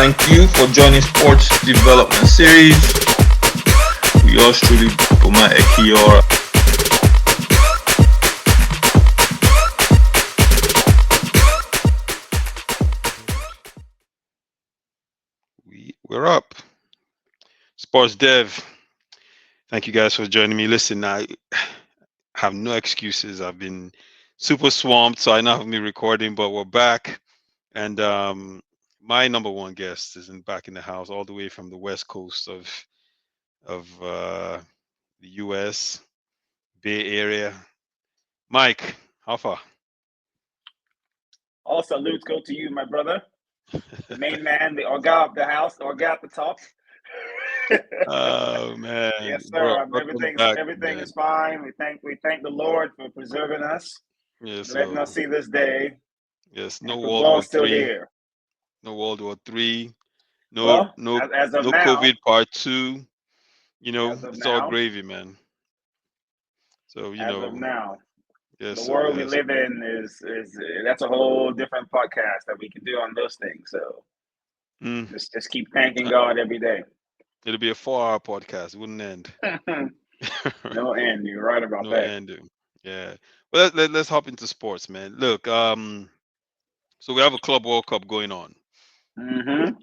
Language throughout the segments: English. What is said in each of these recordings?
Thank you for joining Sports Development Series. We yours truly, Boma Ekiyor. We're up. SportDev. Thank you guys for joining me. Listen, I have no excuses. I've been super swamped, so I now have me recording, but we're back. And my number one guest is back in the house, all the way from the west coast of the U.S. Bay Area. Mike, how far? All salutes go to you, my brother. The main man, the orga of the house, the orga at the top. Oh man, Yes, bro, sir. welcome back, Everything man. is fine. We thank the Lord for preserving us, Yes, letting so us see this day. yes, no And World War football's still Three, here. no World War Three, no Well, no as of no now, COVID part two. as of It's all now, gravy, man. So as of now, yes, the so world we yes. live in is that's a whole different podcast that we can do on those things. So Mm, just keep thanking God every day. it'll be a 4 hour podcast. It wouldn't end. No end. You're right about No that. ending. Yeah. Well, let's hop into sports, man. Look, so we have a Club World Cup going on. Mm-hmm.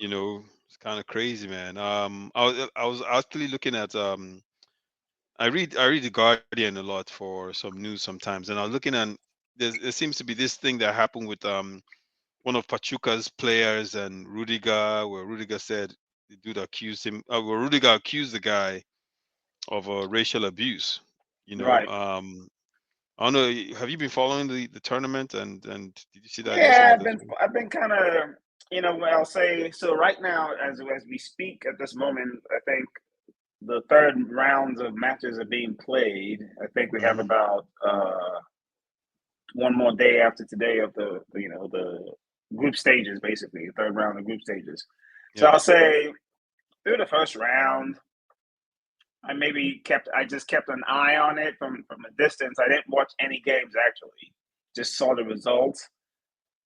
It's kind of crazy, man. I was actually looking at I read the Guardian a lot for some news sometimes, and I was looking at there seems to be this thing that happened with one of Pachuca's players and Rudiger, where Rudiger said the dude accused him, where Rudiger accused the guy of racial abuse. You know, Right. I don't know. Have you been following the tournament and did you see that Yeah, incident as well? I've been kind of what I'll say. So right now, as we speak at this moment, I think the third rounds of matches are being played. I think we have Hmm. about one more day after today of the group stages, basically the third round of group stages. So Yeah. I'll say through the first round, I just kept an eye on it from a distance. I didn't watch any games actually, just saw the results.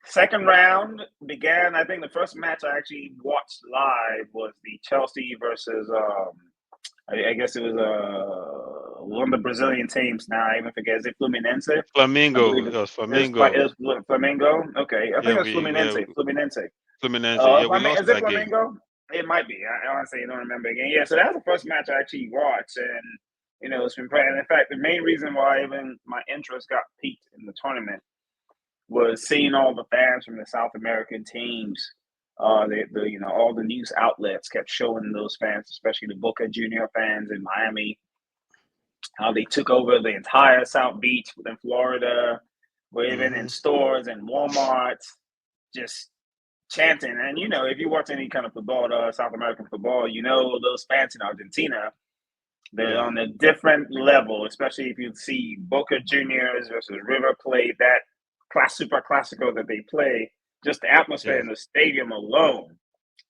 Second round began. I think the first match I actually watched live was the Chelsea versus I guess it was one of the Brazilian teams. Now I even forget. Is it Fluminense? I believe Flamingo. It was it Flamingo. was Flamengo. Okay, I Yeah, think it was we Fluminense. yeah Fluminense. Fluminense. Yeah, we lost Is it that game. Flamengo? It might be. I honestly don't remember again. Yeah, so that's the first match I actually watched, and it's been playing. In fact, the main reason why even my interest got peaked in the tournament was seeing all the fans from the South American teams. All the news outlets kept showing those fans, especially the Boca Junior fans in Miami, how they took over the entire South Beach within Florida, were even in Hmm. stores and Walmarts, just chanting. And if you watch any kind of football, South American football, those fans in Argentina, they're Yeah. on a different level, especially if you see Boca Juniors versus River Plate, that super classico that they play. Just the atmosphere Yeah. in the stadium alone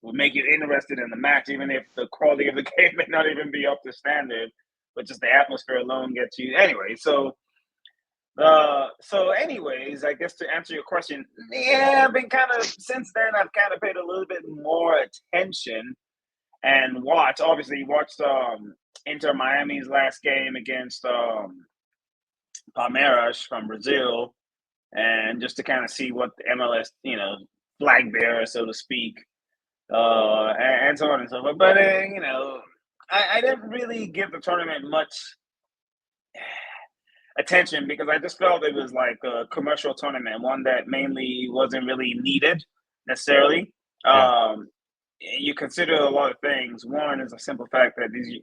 will make you interested in the match, even if the quality of the game may not even be up to standard. But just the atmosphere alone gets you anyway. Anyways, I guess to answer your question, yeah, I've been kind of since then. I've kind of paid a little bit more attention and watched Inter Miami's last game against Palmeiras from Brazil, and just to kind of see what the MLS, flag bearer, so to speak, and so on and so forth. But I didn't really give the tournament much attention because I just felt it was like a commercial tournament, one that mainly wasn't really needed necessarily. Yeah. Um, you consider a lot of things. One is a simple fact that these,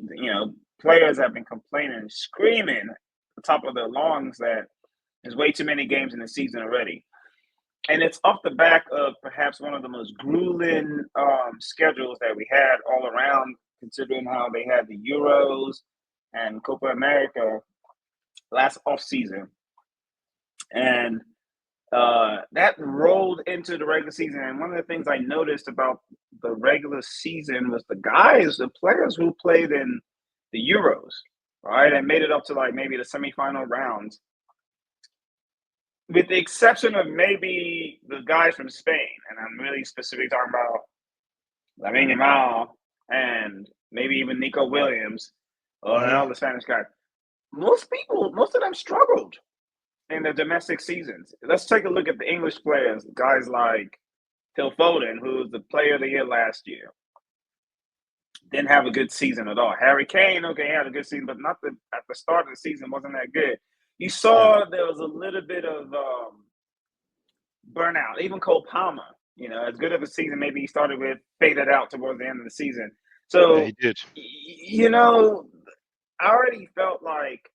players have been complaining, screaming at the top of their lungs that there's way too many games in the season already. And it's off the back of perhaps one of the most grueling schedules that we had all around, considering how they had the Euros and Copa America last off season, and that rolled into the regular season. And one of the things I noticed about the regular season was the players who played in the Euros, right, and made it up to like maybe the semifinal rounds, with the exception of maybe the guys from Spain, and I'm really specifically talking about Lamine Yamal, and maybe even Nico Williams or Hmm. another Spanish guy. Most of them struggled in the domestic seasons. Let's take a look at the English players, guys like Phil Foden, who was the player of the year last year. Didn't have a good season at all. Harry Kane, okay, he had a good season, but not at the start of the season wasn't that good. You Yeah. saw there was a little bit of burnout. Even Cole Palmer, as good of a season maybe he started with, faded out towards the end of the season. Yeah, he So, did. I already felt like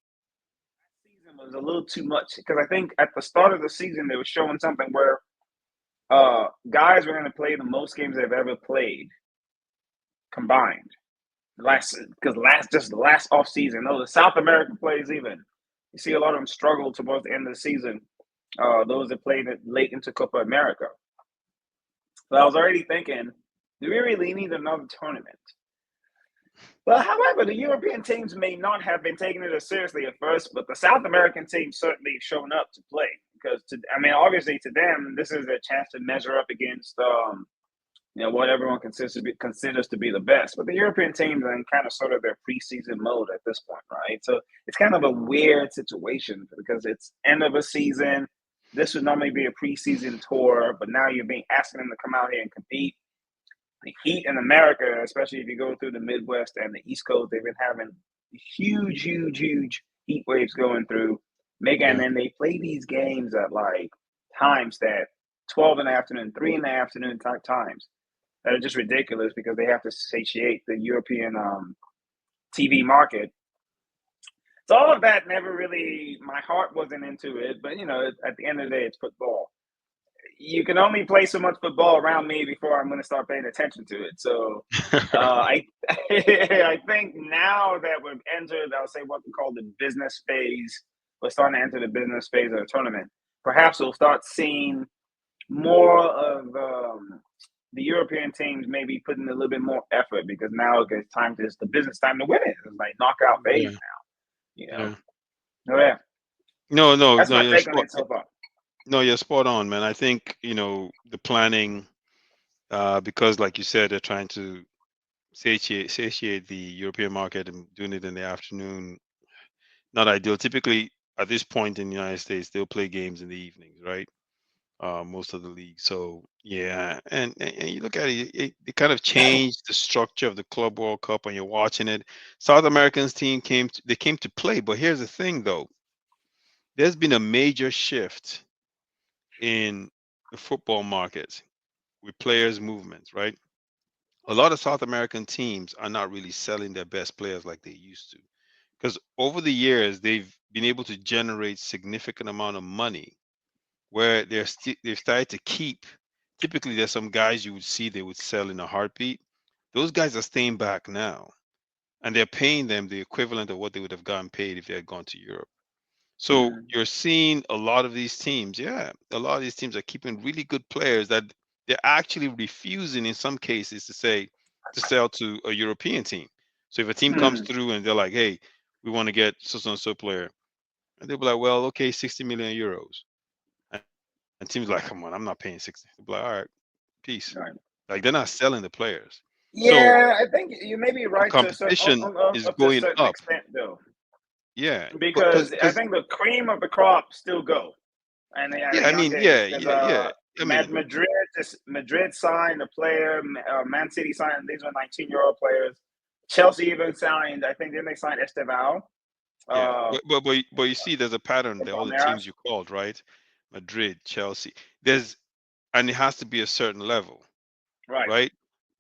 season was a little too much because I think at the start of the season they were showing something where guys were going to play the most games they've ever played combined. Last off season. No, the South American plays even. You see a lot of them struggle towards the end of the season. Those that played it late into Copa America. So I was already thinking, do we really need another tournament? Well, however, the European teams may not have been taking it as seriously at first, but the South American teams certainly shown up to play because, obviously to them, this is a chance to measure up against, what everyone considers to be the best. But the European teams are in kind of sort of their preseason mode at this point, right? So it's kind of a weird situation because it's end of a season. This would normally be a preseason tour, but now you're being asking them to come out here and compete. The heat in America, especially if you go through the Midwest and the East Coast, they've been having huge, huge, huge heat waves going through. And Yeah. then they play these games at like times that 12 in the afternoon, 3 in the afternoon type times that are just ridiculous because they have to satiate the European TV market. So all of that never really, my heart wasn't into it. But at the end of the day, it's football. You can only play so much football around me before I'm going to start paying attention to it. So I I think now that we've entered, I'll say what we call the business phase. We're starting to enter the business phase of the tournament. Perhaps we'll start seeing more of the European teams maybe putting a little bit more effort because now it's time to it's the business time to win it. It's like knockout phase Yeah. now. You know. Yeah. Oh yeah, No, no, that's no. my You're take on spot. it so far. No, you're spot on, man. I think the planning, because like you said, they're trying to satiate the European market and doing it in the afternoon. Not ideal. Typically, at this point in the United States, they'll play games in the evenings, right? Most of the league. So yeah, and you look at it, it kind of changed the structure of the Club World Cup when you're watching it. South Americans team they came to play, but here's the thing though, there's been a major shift in the football market with players' movements, right? A lot of South American teams are not really selling their best players like they used to, because over the years they've been able to generate significant amount of money where they've started to keep. Typically, there's some guys you would see they would sell in a heartbeat. Those guys are staying back now, and they're paying them the equivalent of what they would have gotten paid if they had gone to Europe. So Mm. you're seeing a lot of these teams. Yeah, a lot of these teams are keeping really good players that they're actually refusing in some cases to sell to a European team. So if a team comes Mm. through and they're like, "Hey, we want to get so and so player," and they'll be like, "Well, okay, 60 million euros." And teams like, come on, I'm not paying 60. They'll be like, all right, peace. Right. Like they're not selling the players. So Yeah, I think you may be the right to a certain competition is up to a going certain up. extent though, Yeah. But because I think the cream of the crop still go, and they at a yeah, I young mean, age yeah, because yeah, yeah. I mean, Madrid signed a player, Man City signed these were 19-year-old players. Chelsea even signed, I think, then they signed Estevao, yeah. uh, But you see there's a pattern from there, all the teams Palmeiras. you called, right? Madrid, Chelsea. There's and it has to be a certain level, Right, right?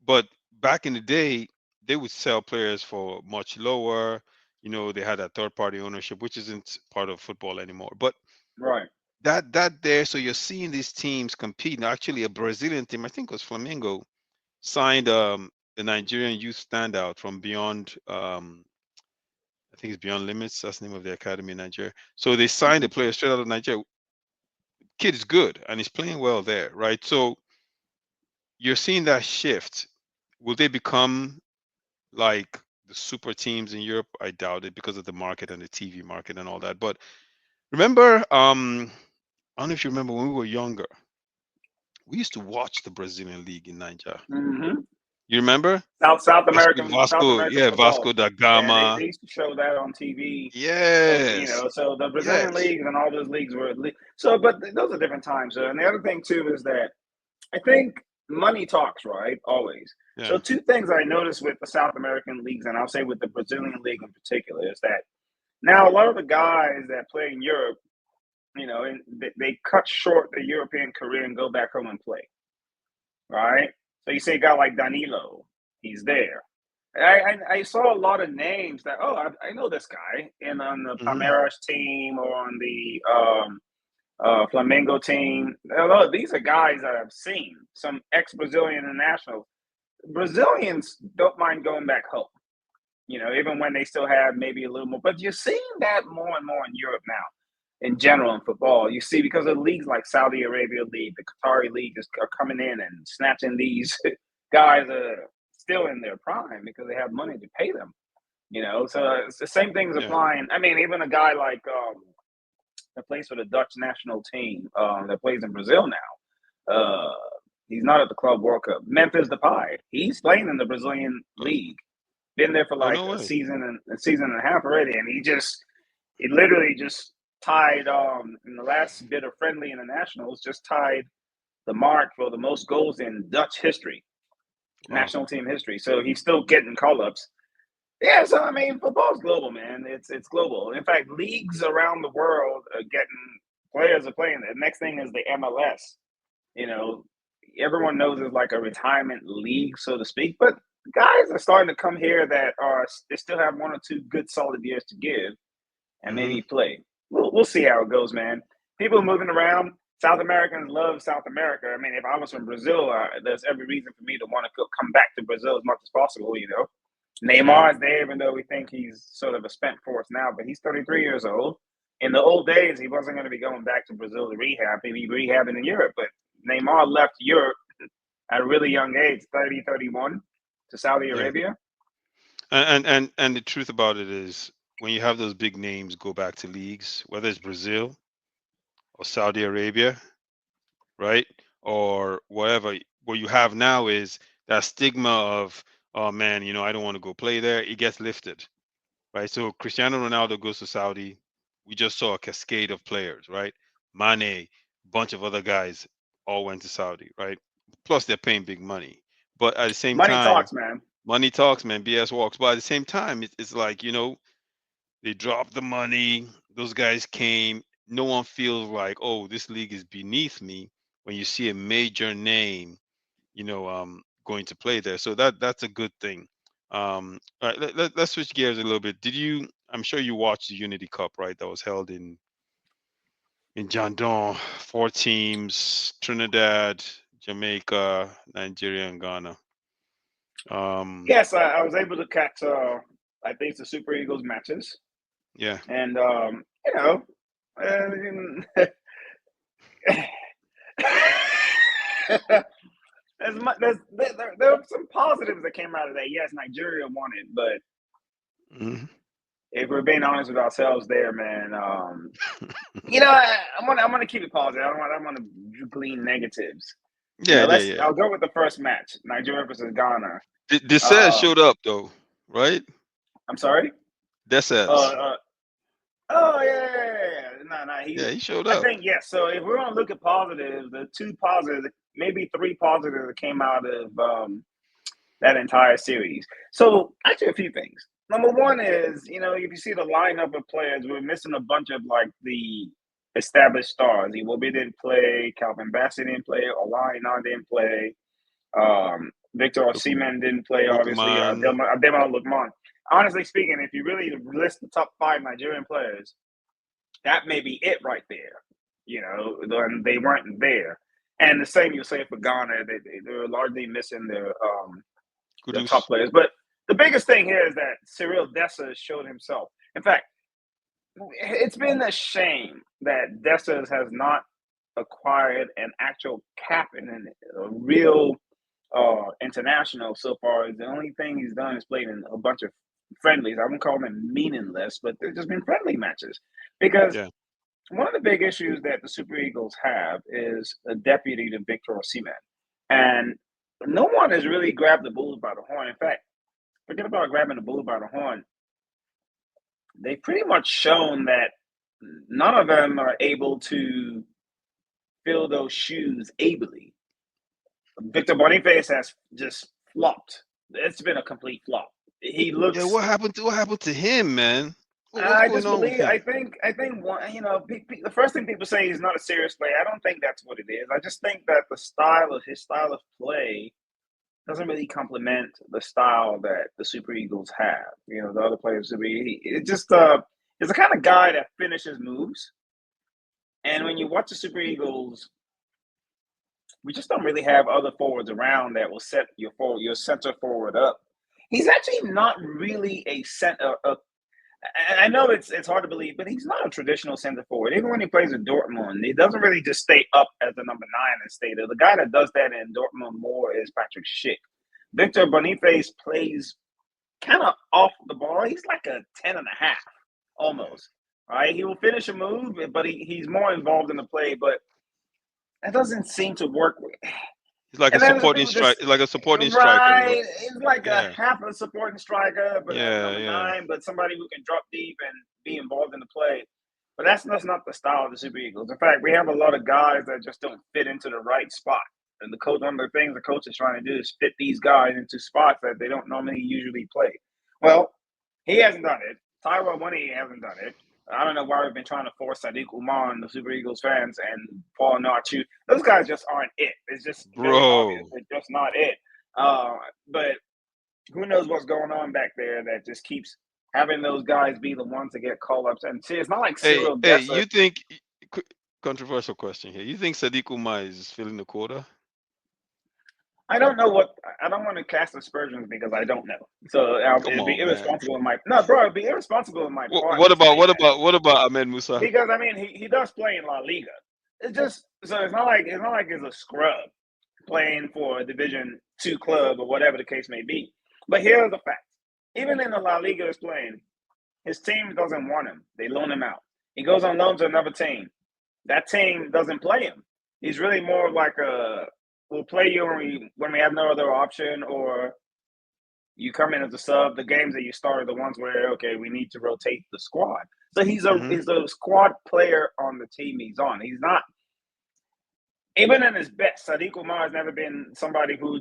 But back in the day, they would sell players for much lower. They had that third party ownership, which isn't part of football anymore. But right. that there, so you're seeing these teams compete. Now, actually, a Brazilian team, I think it was Flamengo, signed the Nigerian youth standout from Beyond. I think it's Beyond Limits. That's the name of the academy in Nigeria. So they signed a Mm-hmm. player straight out of Nigeria. Kid is good and he's playing well there, right? So you're seeing that shift. Will they become like the super teams in Europe? I doubt it because of the market and the TV market and all that. But remember, I don't know if you remember when we were younger, we used to watch the Brazilian league in Nigeria. Mm-hmm. You remember? South Vasco, American yeah, football. Vasco da Yeah, Gama. they used to show that on TV. Yes, So the Brazilian yes. leagues and all those leagues were so, but those are different times. And the other thing too is that I think money talks, right? Always. So Yeah. two things I noticed with the South American leagues, and I'll say with the Brazilian league in particular, is that now a lot of the guys that play in Europe, and they cut short their European career and go back home and play, right? So you see a guy like Danilo, he's there. I saw a lot of names that I know this guy and on the Hmm. Palmeiras team or on the Flamengo team. These are guys that I've seen, some ex-Brazilian internationals. Brazilians don't mind going back home, even when they still have maybe a little more. But you're seeing that more and more in Europe now, in general in football. You see, because of leagues like Saudi Arabia League, the Qatari League are coming in and snatching these guys still in their prime because they have money to pay them. So it's the same things Yeah. applying. I mean, even a guy like that plays for the Dutch national team that plays in Brazil now. He's not at the Club World Cup. Memphis Depay, he's playing in the Brazilian league. Been there for Oh, like no a way. season and a half already, and he literally just tied in the last bit of friendly internationals, just tied the mark for the most goals in Dutch history, Wow. national team history. So he's still getting call ups. Yeah, so I mean, football's global, man. It's global. In fact, leagues around the world are getting players are playing. The next thing is the MLS. You know, everyone knows it's like a retirement league, so to speak. But guys are starting to come here that they still have one or two good solid years to give and Hmm. maybe play. We'll see how it goes, man. People moving around. South Americans love South America. I mean, if I was from Brazil, there's every reason for me to want to come back to Brazil as much as possible. Yeah. Neymar is there, even though we think he's sort of a spent force now, but he's 33 years old. In the old days, he wasn't going to be going back to Brazil to rehab. He'd be rehabbing in Europe. But Neymar left Europe at a really young age, 30, 31, to Saudi Yeah. Arabia. And the truth about it is, when you have those big names go back to leagues, whether it's Brazil or Saudi Arabia, right, or whatever, what you have now is that stigma of, oh man, I don't want to go play there. It gets lifted, right? So Cristiano Ronaldo goes to Saudi. We just saw a cascade of players, right? Mane, a bunch of other guys all went to Saudi, right? Plus they're paying big money. But at the same Money time, talks, man. money talks, man. BS walks. But at the same time, it's like, they dropped the money. Those guys came. No one feels like, oh, this league is beneath me when you see a major name, going to play there. So that's a good thing. All right, let's switch gears a little bit. I'm sure you watched the Unity Cup, right? That was held in Jandon. 4 teams: Trinidad, Jamaica, Nigeria, and Ghana. Yes, I was able to catch, I think it's the Super Eagles matches. Yeah. And, uh, there are some positives that came out of that. Yes, Nigeria won it, but Mhm. if we're being honest with ourselves, there, man, I'm gonna keep it positive. I don't want to glean negatives. Yeah, yeah, yeah. I'll go with the first match, Nigeria versus Ghana. Dessert showed up though, right? I'm sorry. Uh, Dessert. uh, oh yeah. No, Yeah, he showed I up. think yes. So if we're gonna look at positives, the two positives, maybe three positives that came out of that entire series. So actually, a few things. Number one is, if you see the lineup of players, we're missing a bunch of like the established stars. Iwobi didn't play, Calvin Bassett didn't play, Olaina didn't play, Victor Osimhen didn't play, obviously, Lukman. Ademola Lookman. Honestly speaking, if you really list the top five Nigerian players, that may be it right there. And they weren't there. And the same you'll say for Ghana, they were largely missing their top Kudus. players. But the biggest thing here is that Cyril Dessers showed himself. In fact, it's been a shame that Dessers has not acquired an actual cap in a real international so far. The only thing he's done is played in a bunch of friendlies. I wouldn't call them meaningless, but they've just been friendly matches. Because Yeah. one of the big issues that the Super Eagles have is a deputy to Victor Osimhen. And no one has really grabbed the bull by the horn. In fact, forget about grabbing the bull by the horn. They've pretty much shown that none of them are able to fill those shoes ably. Victor Boniface has just flopped. It's been a complete flop. He looks. Yeah, what happened to him, man? What's I going just on with believe. him? I think one. The first thing people say he's not a serious player. I don't think that's what it is. I just think that his style of play doesn't really complement the style that the Super Eagles have. The other players. It's just he's the kind of guy that finishes moves. And when you watch the Super Eagles, we just don't really have other forwards around that will set your center forward up. He's actually not really a center. I know it's hard to believe, but he's not a traditional center forward. Even when he plays in Dortmund, he doesn't really just stay up as the number 9 and stay there. The guy that does that in Dortmund more is Patrick Schick. Victor Boniface plays kind of off the ball. He's like a 10.5 almost. Right? He will finish a move, but he's more involved in the play. But that doesn't seem to work. He's like a supporting striker. Like a supporting striker. Right. He's like a half a supporting striker, but number 9, but somebody who can drop deep and be involved in the play. But that's not the style of the Super Eagles. In fact, we have a lot of guys that just don't fit into the right spot. And one of the things the coach is trying to do is fit these guys into spots that they don't normally usually play. Well, he hasn't done it. Tyrell Money hasn't done it. I don't know why we've been trying to force Sadiq Umar and the Super Eagles fans and Paul Narchu. Those guys just aren't it. It's just very obvious. It's just not it. But who knows what's going on back there that just keeps having those guys be the ones to get call-ups. And see, it's not like Cyril Dessa. You think, controversial question here, you think Sadiq Umar is filling the quota? I don't know I don't want to cast aspersions because I don't know. So it'd be irresponsible in my it'd be irresponsible in my part. What about Ahmed Musa? Because I mean he does play in La Liga. It's just so it's not like it's a scrub playing for a Division 2 club or whatever the case may be. But here's the fact. Even in the La Liga is playing, his team doesn't want him. They loan him out. He goes on loan to another team. That team doesn't play him. He's really more like we'll play you when we have no other option, or you come in as a sub. The games that you start are the ones where, okay, we need to rotate the squad. So he's a squad player on the team he's on. He's not, even in his best, Sadiq Umar has never been somebody who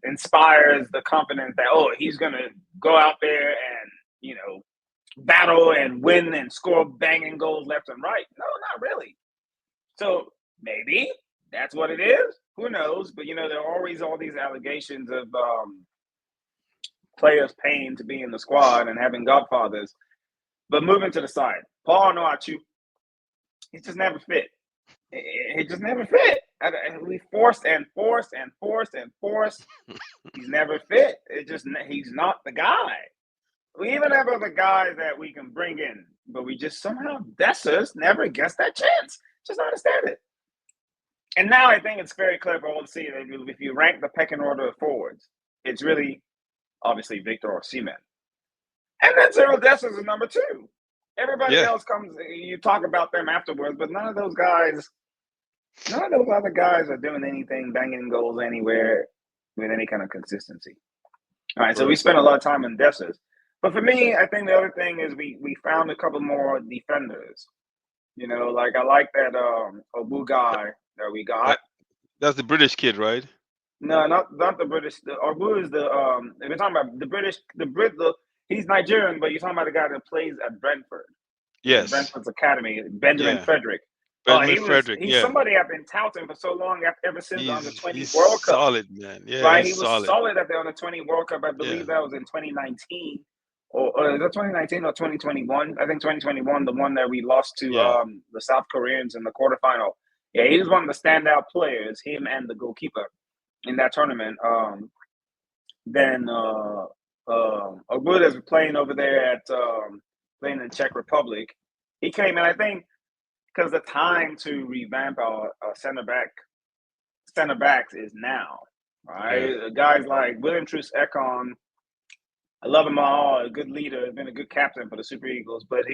inspires the confidence that, he's going to go out there and, battle and win and score banging goals left and right. No, not really. So maybe that's what it is. Who knows? But, there are always all these allegations of players paying to be in the squad and having godfathers. But moving to the side, Paul Noachu, he just never fit. He just never fit. We forced and forced and forced and forced. He's never fit. He's not the guy. We even have other guys that we can bring in, but we just somehow Dessers never gets that chance. Just don't understand it. And now I think it's very clear for all to see that if you rank the pecking order of forwards, it's really obviously Victor Osimhen. And then Cyril Dessers is number 2. Everybody else comes, you talk about them afterwards, but none of those other guys are doing anything, banging goals anywhere with any kind of consistency. All right, so we spent a lot of time on Dessers. But for me, I think the other thing is we found a couple more defenders. I like that Obu guy that we got. That's the British kid, right? No, not the British. The Obu is the if you're talking about the British, he's Nigerian, but you're talking about the guy that plays at Brentford. Yes. Brentford's academy, Benjamin Frederick. He's somebody I've been touting for so long, ever since the Under 20 World Cup. Solid, man. Yeah, right. He was solid at the Under 20 World Cup. I believe that was in 2019. Or is that 2019 or 2021? I think 2021, the one that we lost to the South Koreans in the quarterfinal. Yeah, he was one of the standout players, him and the goalkeeper in that tournament. Then Ogud is playing over there playing in Czech Republic. He came in, I think, because the time to revamp our center backs is now. Right, guys like William Truce Ekong. I love him all. A good leader, has been a good captain for the Super Eagles, but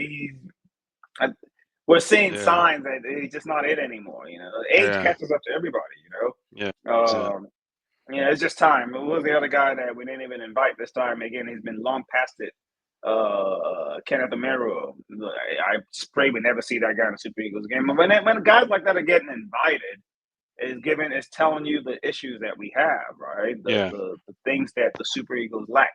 we're seeing signs that he's just not it anymore. Age catches up to everybody. Yeah, it's just time. What was the other guy that we didn't even invite this time? Again, he's been long past it. Kenneth Amaro. I pray we never see that guy in a Super Eagles game. But when guys like that are getting invited, is telling you the issues that we have, right? The things that the Super Eagles lack.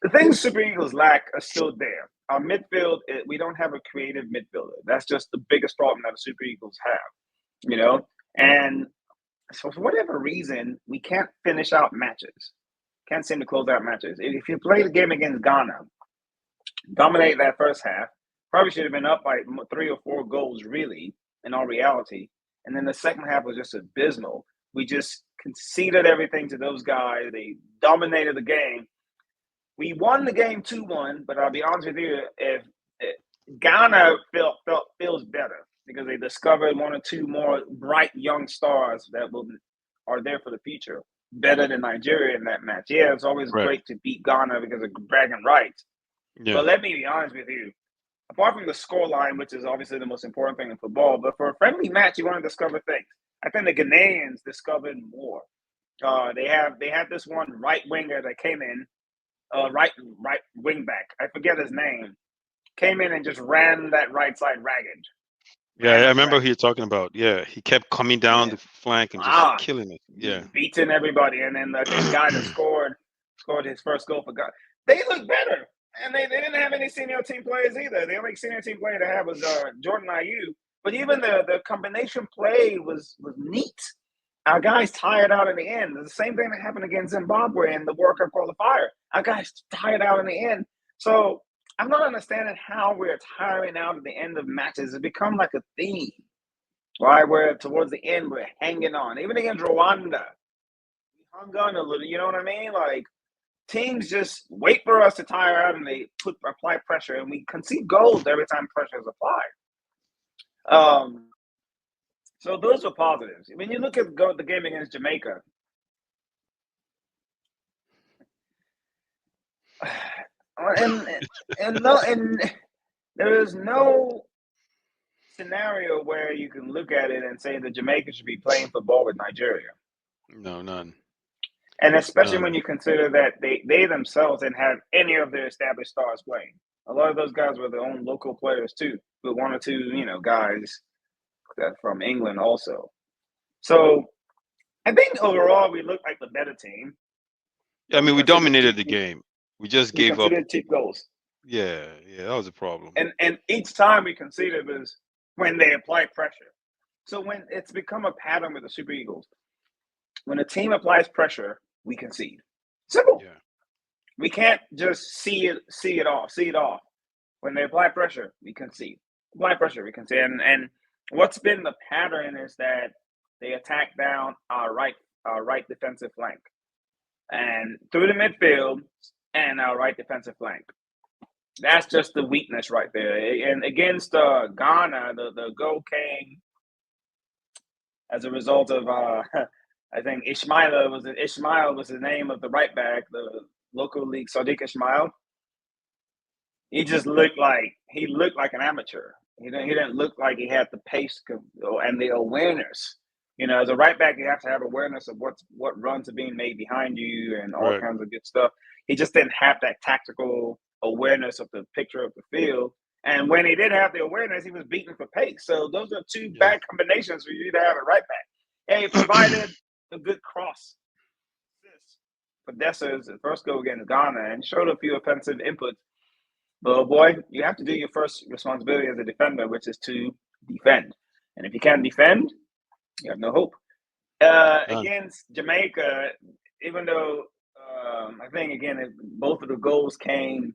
The things Super Eagles lack are still there. Our midfield, we don't have a creative midfielder. That's just the biggest problem that the Super Eagles have, And so for whatever reason, we can't finish out matches. Can't seem to close out matches. If you play the game against Ghana, dominate that first half, probably should have been up by 3 or 4 goals, really, in all reality. And then the second half was just abysmal. We just conceded everything to those guys. They dominated the game. We won the game 2-1, but I'll be honest with you, if Ghana feels better because they discovered 1 or 2 more bright young stars that are there for the future, better than Nigeria in that match. Yeah, it's always great to beat Ghana because of bragging rights. Yeah. But let me be honest with you. Apart from the scoreline, which is obviously the most important thing in football, but for a friendly match, you want to discover things. I think the Ghanaians discovered more. They had this one right winger that came in, right wing back. I forget his name. Came in and just ran that right side ragged. Yeah, I remember who you're talking about. Yeah, he kept coming down the flank and just killing it. Yeah, beating everybody. And then the guy that scored his first goal for God. They look better. And they didn't have any senior team players either. The only senior team player they had was Jordan Ayew. But even the combination play was neat. Our guys tired out in the end. The same thing that happened against Zimbabwe in the World Cup qualifier. Our guys tired out in the end. So I'm not understanding how we're tiring out at the end of matches. It's become like a theme, right? Where towards the end we're hanging on. Even against Rwanda, we hung on a little. You know what I mean? Like, teams just wait for us to tire out and they apply pressure, and we concede goals every time pressure is applied. So those are positives. When you look at the game against Jamaica, and there is no scenario where you can look at it and say that Jamaica should be playing football with Nigeria. No, none. And especially when you consider that they themselves didn't have any of their established stars playing. A lot of those guys were their own local players too, with 1 or 2, guys that from England also. So I think overall we looked like the better team. Yeah, I mean, we dominated the game. We just gave up cheap goals. Yeah, that was a problem. And each time we conceded was when they applied pressure. So when it's become a pattern with the Super Eagles, when a team applies pressure, we concede. Simple. Yeah. We can't just see it off. When they apply pressure, we concede. Apply pressure, we concede. And what's been the pattern is that they attack down our right defensive flank, and through the midfield and our right defensive flank. That's just the weakness right there. And against Ghana, the goal came as a result of I think Ishmael was the name of the right back, the local league, Sadiq Ishmael. He just looked like an amateur. He didn't look like he had the pace and the awareness. As a right back, you have to have awareness of what runs are being made behind you and all kinds of good stuff. He just didn't have that tactical awareness of the picture of the field. And when he did have the awareness, he was beaten for pace. So those are 2 bad combinations for you to have a right back. And he provided a good cross for Dessa's first goal against Ghana and showed a few offensive inputs. But boy, you have to do your first responsibility as a defender, which is to defend. And if you can't defend, you have no hope. Against Jamaica, even though I think, again, both of the goals came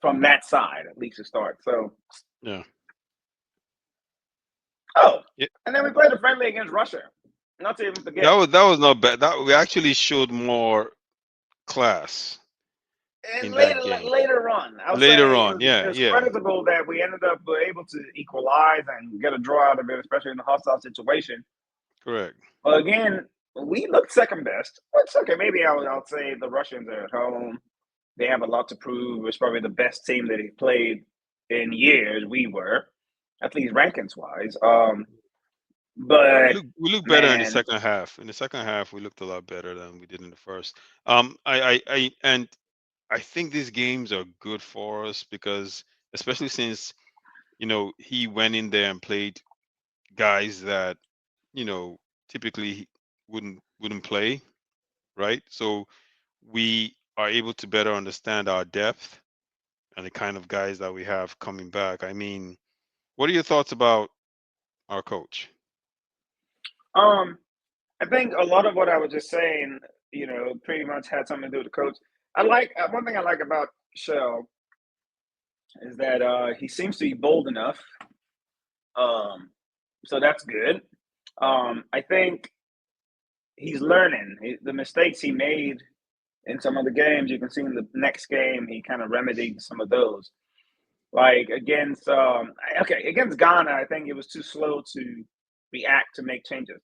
from that side, at least to start. So, yeah. And then we played a friendly against Russia. Not to even forget. That was not bad. That we actually showed more class. And later on, it's creditable that we ended up able to equalize and get a draw out of it, especially in a hostile situation. Correct. But again, we looked second best. It's okay. Maybe I'll say the Russians are at home. They have a lot to prove. It's probably the best team that he played in years. We were, at least rankings wise. But We look better in the man, second half. In the second half, we looked a lot better than we did in the first. And I think these games are good for us because, especially since he went in there and played guys that you know typically wouldn't play, right? So we are able to better understand our depth and the kind of guys that we have coming back. I mean, what are your thoughts about our coach? um, I think a lot of what I was just saying, pretty much had something to do with the coach. I like one thing I like about Shell is that he seems to be bold enough. So that's good. I think he's learning. The mistakes he made in some of the games, you can see in the next game, he kind of remedied some of those. Like against against Ghana, I think it was too slow to react to make changes.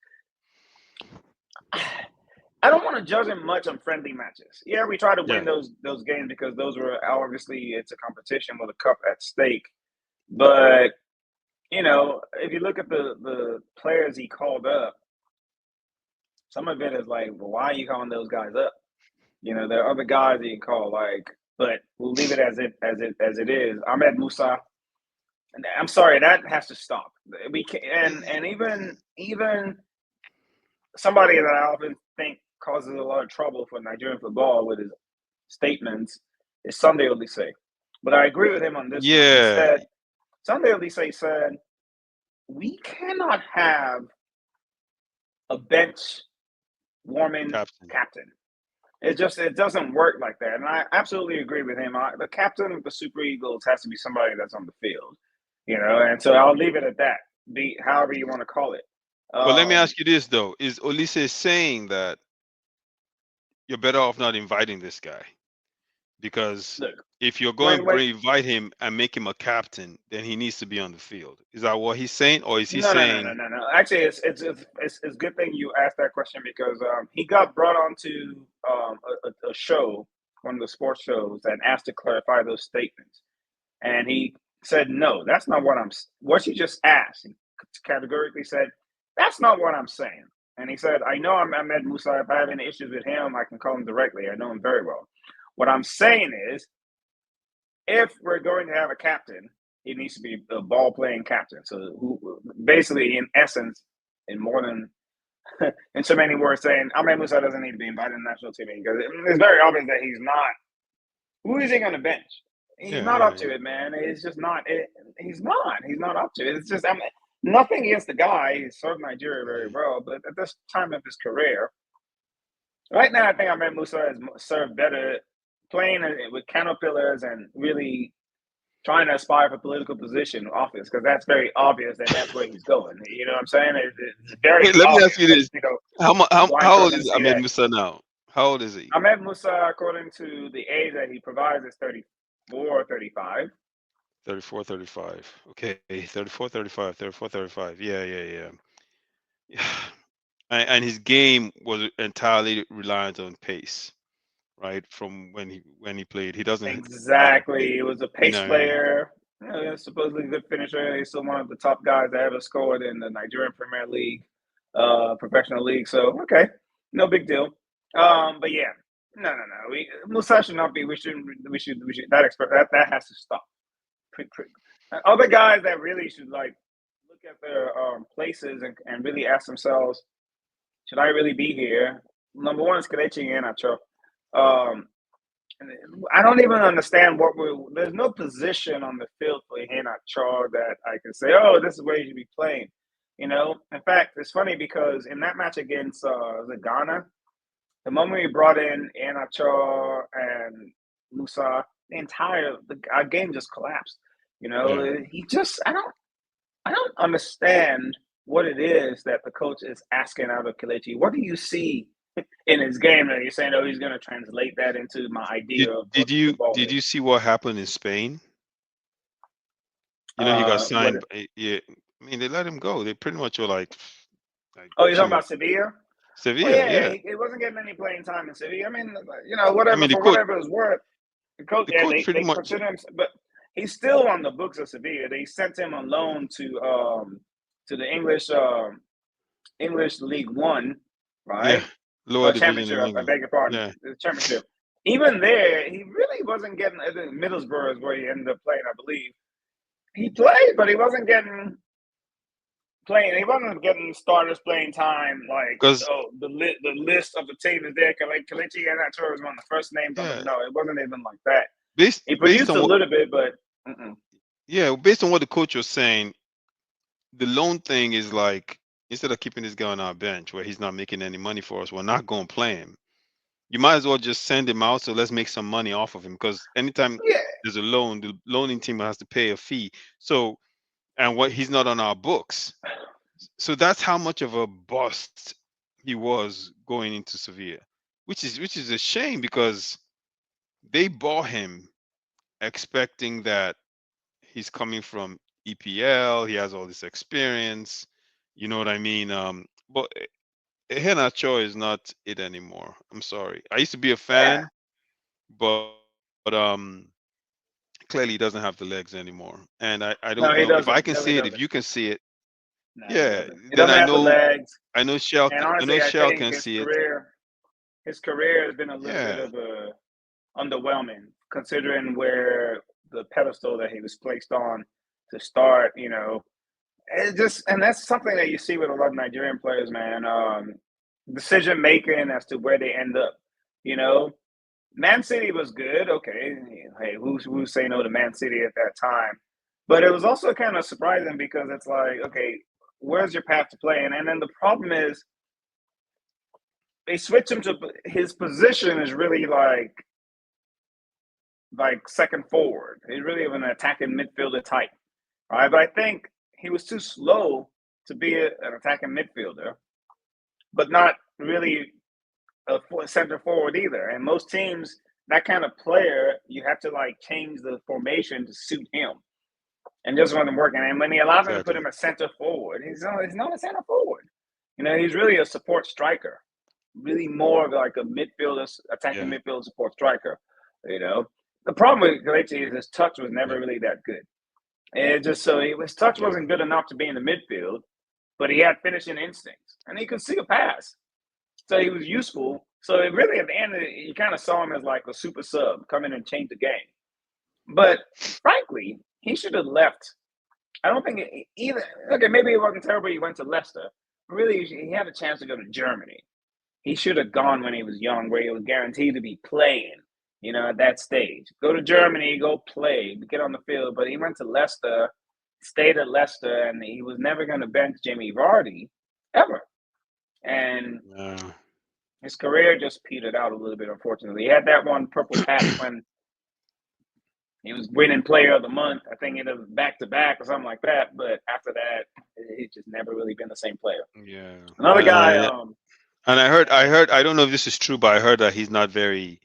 I don't want to judge him much on friendly matches. Yeah, we try to win Yeah, those games because those were obviously it's a competition with a cup at stake. But if you look at the players he called up, some of it is like, well, why are you calling those guys up? There are other guys that you call but we'll leave it as it is. Ahmed Musa. I'm sorry, that has to stop. We can, and even somebody that I often think causes a lot of trouble for Nigerian football with his statements is Sunday Oliseh. But I agree with him on this one. He yeah, said Sunday Oliseh said we cannot have a bench warming captain. captain. It doesn't work like that, and I absolutely agree with him. The captain of the Super Eagles has to be somebody that's on the field, and so I'll leave it at that. Be however you want to call it. But let me Um, ask you this though: is Olise saying that you're better off not inviting this guy? Because Look, if you're going when to invite him and make him a captain, then he needs to be on the field. Is that what he's saying, or is he no, no, no, no, saying, no, no. Actually, it's a good thing you asked that question because he got brought onto a show, one of the sports shows, and asked to clarify those statements, and he said, "No, that's not what I'm. What you just asked." He categorically said, "That's not what I'm saying." And he said, "I know I'm Ahmed Musa. If I have any issues with him, I can call him directly. I know him very well. What I'm saying is, if we're going to have a captain, he needs to be a ball playing captain. So, who basically, in essence, in more than in so many words, saying Ahmed Musa doesn't need to be invited to the national team because it's very obvious that he's not. Who is he on the bench? He's yeah, not yeah, up to yeah, it, man. It's just not. He's not. He's not up to it. It's just nothing against the guy. He served Nigeria very well, but at this time of his career, right now, I think Ahmed Musa has served better playing with caterpillars and really trying to aspire for political position, office, because that's very obvious that that's where he's going. You know what I'm saying? It's very Wait, let me ask obvious. you this: Blind how trust old can is see Ahmed that. Musa now? How old is he? Ahmed Musa, according to the age that he provides, is 34 or 35. 34, 35. Okay, 34, 35, 34, 35. Yeah, yeah, yeah. Yeah. And his game was entirely reliant on pace, right? From when he played, he doesn't have a pace. Exactly. He was a pace Yeah. player. Supposedly a good finisher. He's still one of the top guys that ever scored in the Nigerian Premier League, professional league. So okay, no big deal. But yeah, no. Musa should not be. We should that has to stop. Other guys that really should look at their places and really ask themselves, should I really be here? Number one is Kelechi Iheanacho. Um, I don't even understand there's no position on the field for Iheanacho that I can say, oh, this is where you should be playing. In fact, it's funny because in that match against Ghana, the moment we brought in Iheanacho and Musa, our game just collapsed. Yeah. He just I don't understand what it is that the coach is asking out of Kelechi. What do you see in his game that you're saying, oh, he's going to translate that into my idea Did of what did you football did is? you see what happened in Spain? He got What? signed. Yeah, I mean they let him go. They pretty much were like Oh, you're talking shoot about Sevilla? Oh, Sevilla. yeah. Yeah, He wasn't getting any playing time in Sevilla. I mean, I whatever mean for whatever it's worth. The coach, the yeah, coach pretty they much. consider him, but he's still on the books of Sevilla. They sent him on loan to the English. English League One, Yeah, right? lower Or division in championship, I England. beg your pardon, Yeah, the championship. Even there, he really wasn't getting. I think Middlesbrough is where he ended up playing, I believe. He played, but he wasn't getting playing. He wasn't getting starters playing time. Like, because oh, the list of the team is there. Kelechi and that was one of the first names on the. yeah, No, it wasn't even like that. based He based produced on a what little bit, but based on what the coach was saying, the loan thing is like instead of keeping this guy on our bench where he's not making any money for us, we're not going to play him. You might as well just send him out. So let's make some money off of him because anytime yeah, there's a loan, the loaning team has to pay a fee. So and what he's not on our books. So that's how much of a bust he was going into Sevilla, which is a shame because they bought him expecting that he's coming from EPL, he has all this experience, you know what I mean? But Henacho is not it anymore. I'm sorry. I used to be a yeah. fan, but clearly he doesn't have the legs anymore. And I don't No, know he if I doesn't. can No, he see it, if doesn't. you can see it, No, he yeah, doesn't. He then doesn't have the legs. I know Shell And I know honestly, I Shell think can see it. his career has been a little bit Yeah, of a underwhelming, considering where the pedestal that he was placed on to start. And that's something that you see with a lot of Nigerian players, man. Decision making as to where they end up. You know, Man City was good. Okay, hey, who say no to Man City at that time? But it was also kind of surprising because it's like, okay, where's your path to play? And then the problem is they switch him to his position is really like second forward. He's really an attacking midfielder type, right? But I think he was too slow to be an attacking midfielder, but not really a center forward either. And most teams, that kind of player, you have to like change the formation to suit him. And just wasn't working. And when he allowed them to put exactly. him at center forward, he's not a center forward. He's really a support striker, really more of like a midfielder, attacking Yeah, midfielder support striker. You know, the problem with Kelechi is his touch was yeah, never really that good. And his touch yeah, wasn't good enough to be in the midfield, but he had finishing instincts and he could see a pass. So he was useful. So it really, at the end, you kind of saw him as like a super sub, come in and change the game. But frankly, he should have left. I don't think either. Okay, maybe it wasn't terrible. He went to Leicester. Really, he had a chance to go to Germany. He should have gone when he was young, where he was guaranteed to be playing. At that stage, go to Germany, go play, get on the field. But he went to Leicester, stayed at Leicester, and he was never going to bench Jamie Vardy ever. And yeah. his career just petered out a little bit, unfortunately. He had that one purple patch when he was winning player of the month. I think it was back to back or something like that. But after that, he's just never really been the same player. Yeah. Another And guy, I don't know if this is true, but I heard that he's not very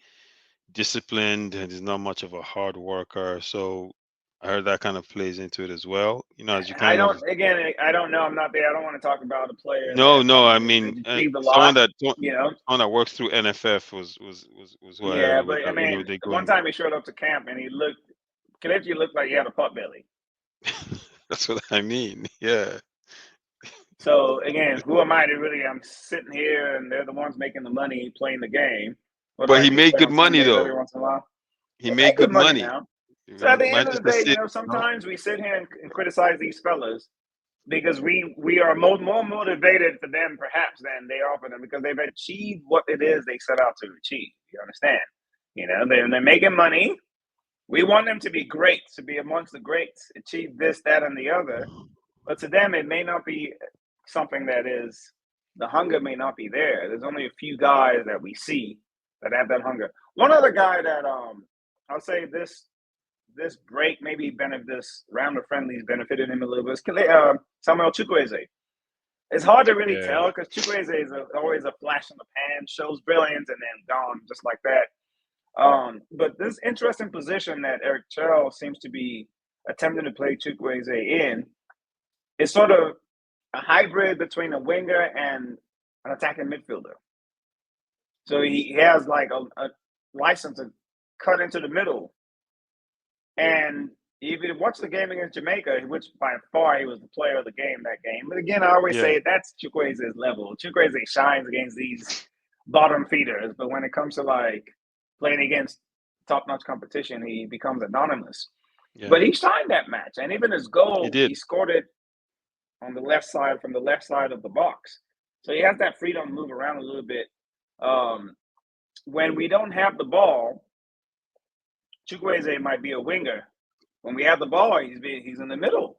disciplined and he's not much of a hard worker. So I heard that kind of plays into it as well. As you I kind don't. of Again, I don't know. I'm not there. I don't want to talk about a player no, that no, I has mean achieved a lot. You know. someone that works through NFF was who I heard Yeah, it but with I that mean, they go one in. time he showed up to camp and Kelechi looked like he had a pot belly. That's what I mean. Yeah. So again, who am I to really? I'm sitting here, and they're the ones making the money playing the game. What do But I he do? made Play good on money Sundays every though. once in a while. He They made make good good money money. now. So at the end of the Manchester day, City, sometimes we sit here and criticize these fellas because we are more motivated for them perhaps than they are for them because they've achieved what it is they set out to achieve. You understand? They're making money. We want them to be great, to be amongst the greats, achieve this, that, and the other. But to them, it may not be something that is, the hunger may not be there. There's only a few guys that we see that have that hunger. One other guy that I'll say this break maybe this round of friendlies benefited him a little bit is Samuel Chukwueze. It's hard to really yeah. tell because Chukwueze is always a flash in the pan, shows brilliance, and then gone just like that. But this interesting position that Eric Charles seems to be attempting to play Chukwueze in is sort of a hybrid between a winger and an attacking midfielder. So he has like a license to cut into the middle. And if you watch the game against Jamaica, which by far he was the player of the game that game. But again, I always say that's Chukwueze's level. Chukwueze shines against these bottom feeders, but when it comes to like playing against top-notch competition, he becomes anonymous. Yeah. But he shined that match, and even his goal, he scored it on the left side, from the left side of the box. So he has that freedom to move around a little bit. When we don't have the ball, Chukwueze might be a winger. When we have the ball, he's in the middle.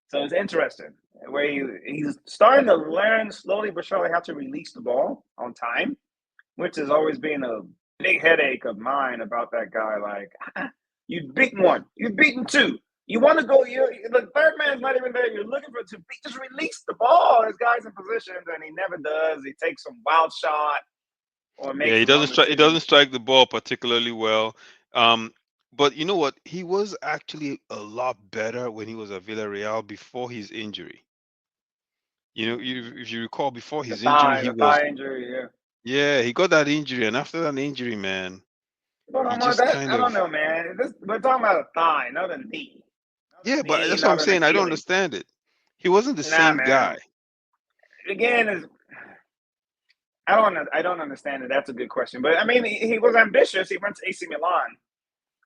So it's interesting where he's starting to learn slowly but surely how to release the ball on time, which has always been a big headache of mine about that guy. Like, you've beaten one, you've beaten two. You want to go, the third man's not even there. You're looking for two. Just release the ball. This guy's in positions, and he never does. He takes some wild shot, or makes he doesn't strike the ball particularly well. But you know what? He was actually a lot better when he was at Villarreal before his injury. You know, if you recall, before his injury, thigh injury, yeah, he got that injury, and after that injury, man, I don't know, man. We're talking about a thigh, not a knee. Yeah, but that's what I'm saying. I don't understand it. He wasn't the same guy. Again, I don't understand it. That's a good question. But I mean, he was ambitious. He went to AC Milan.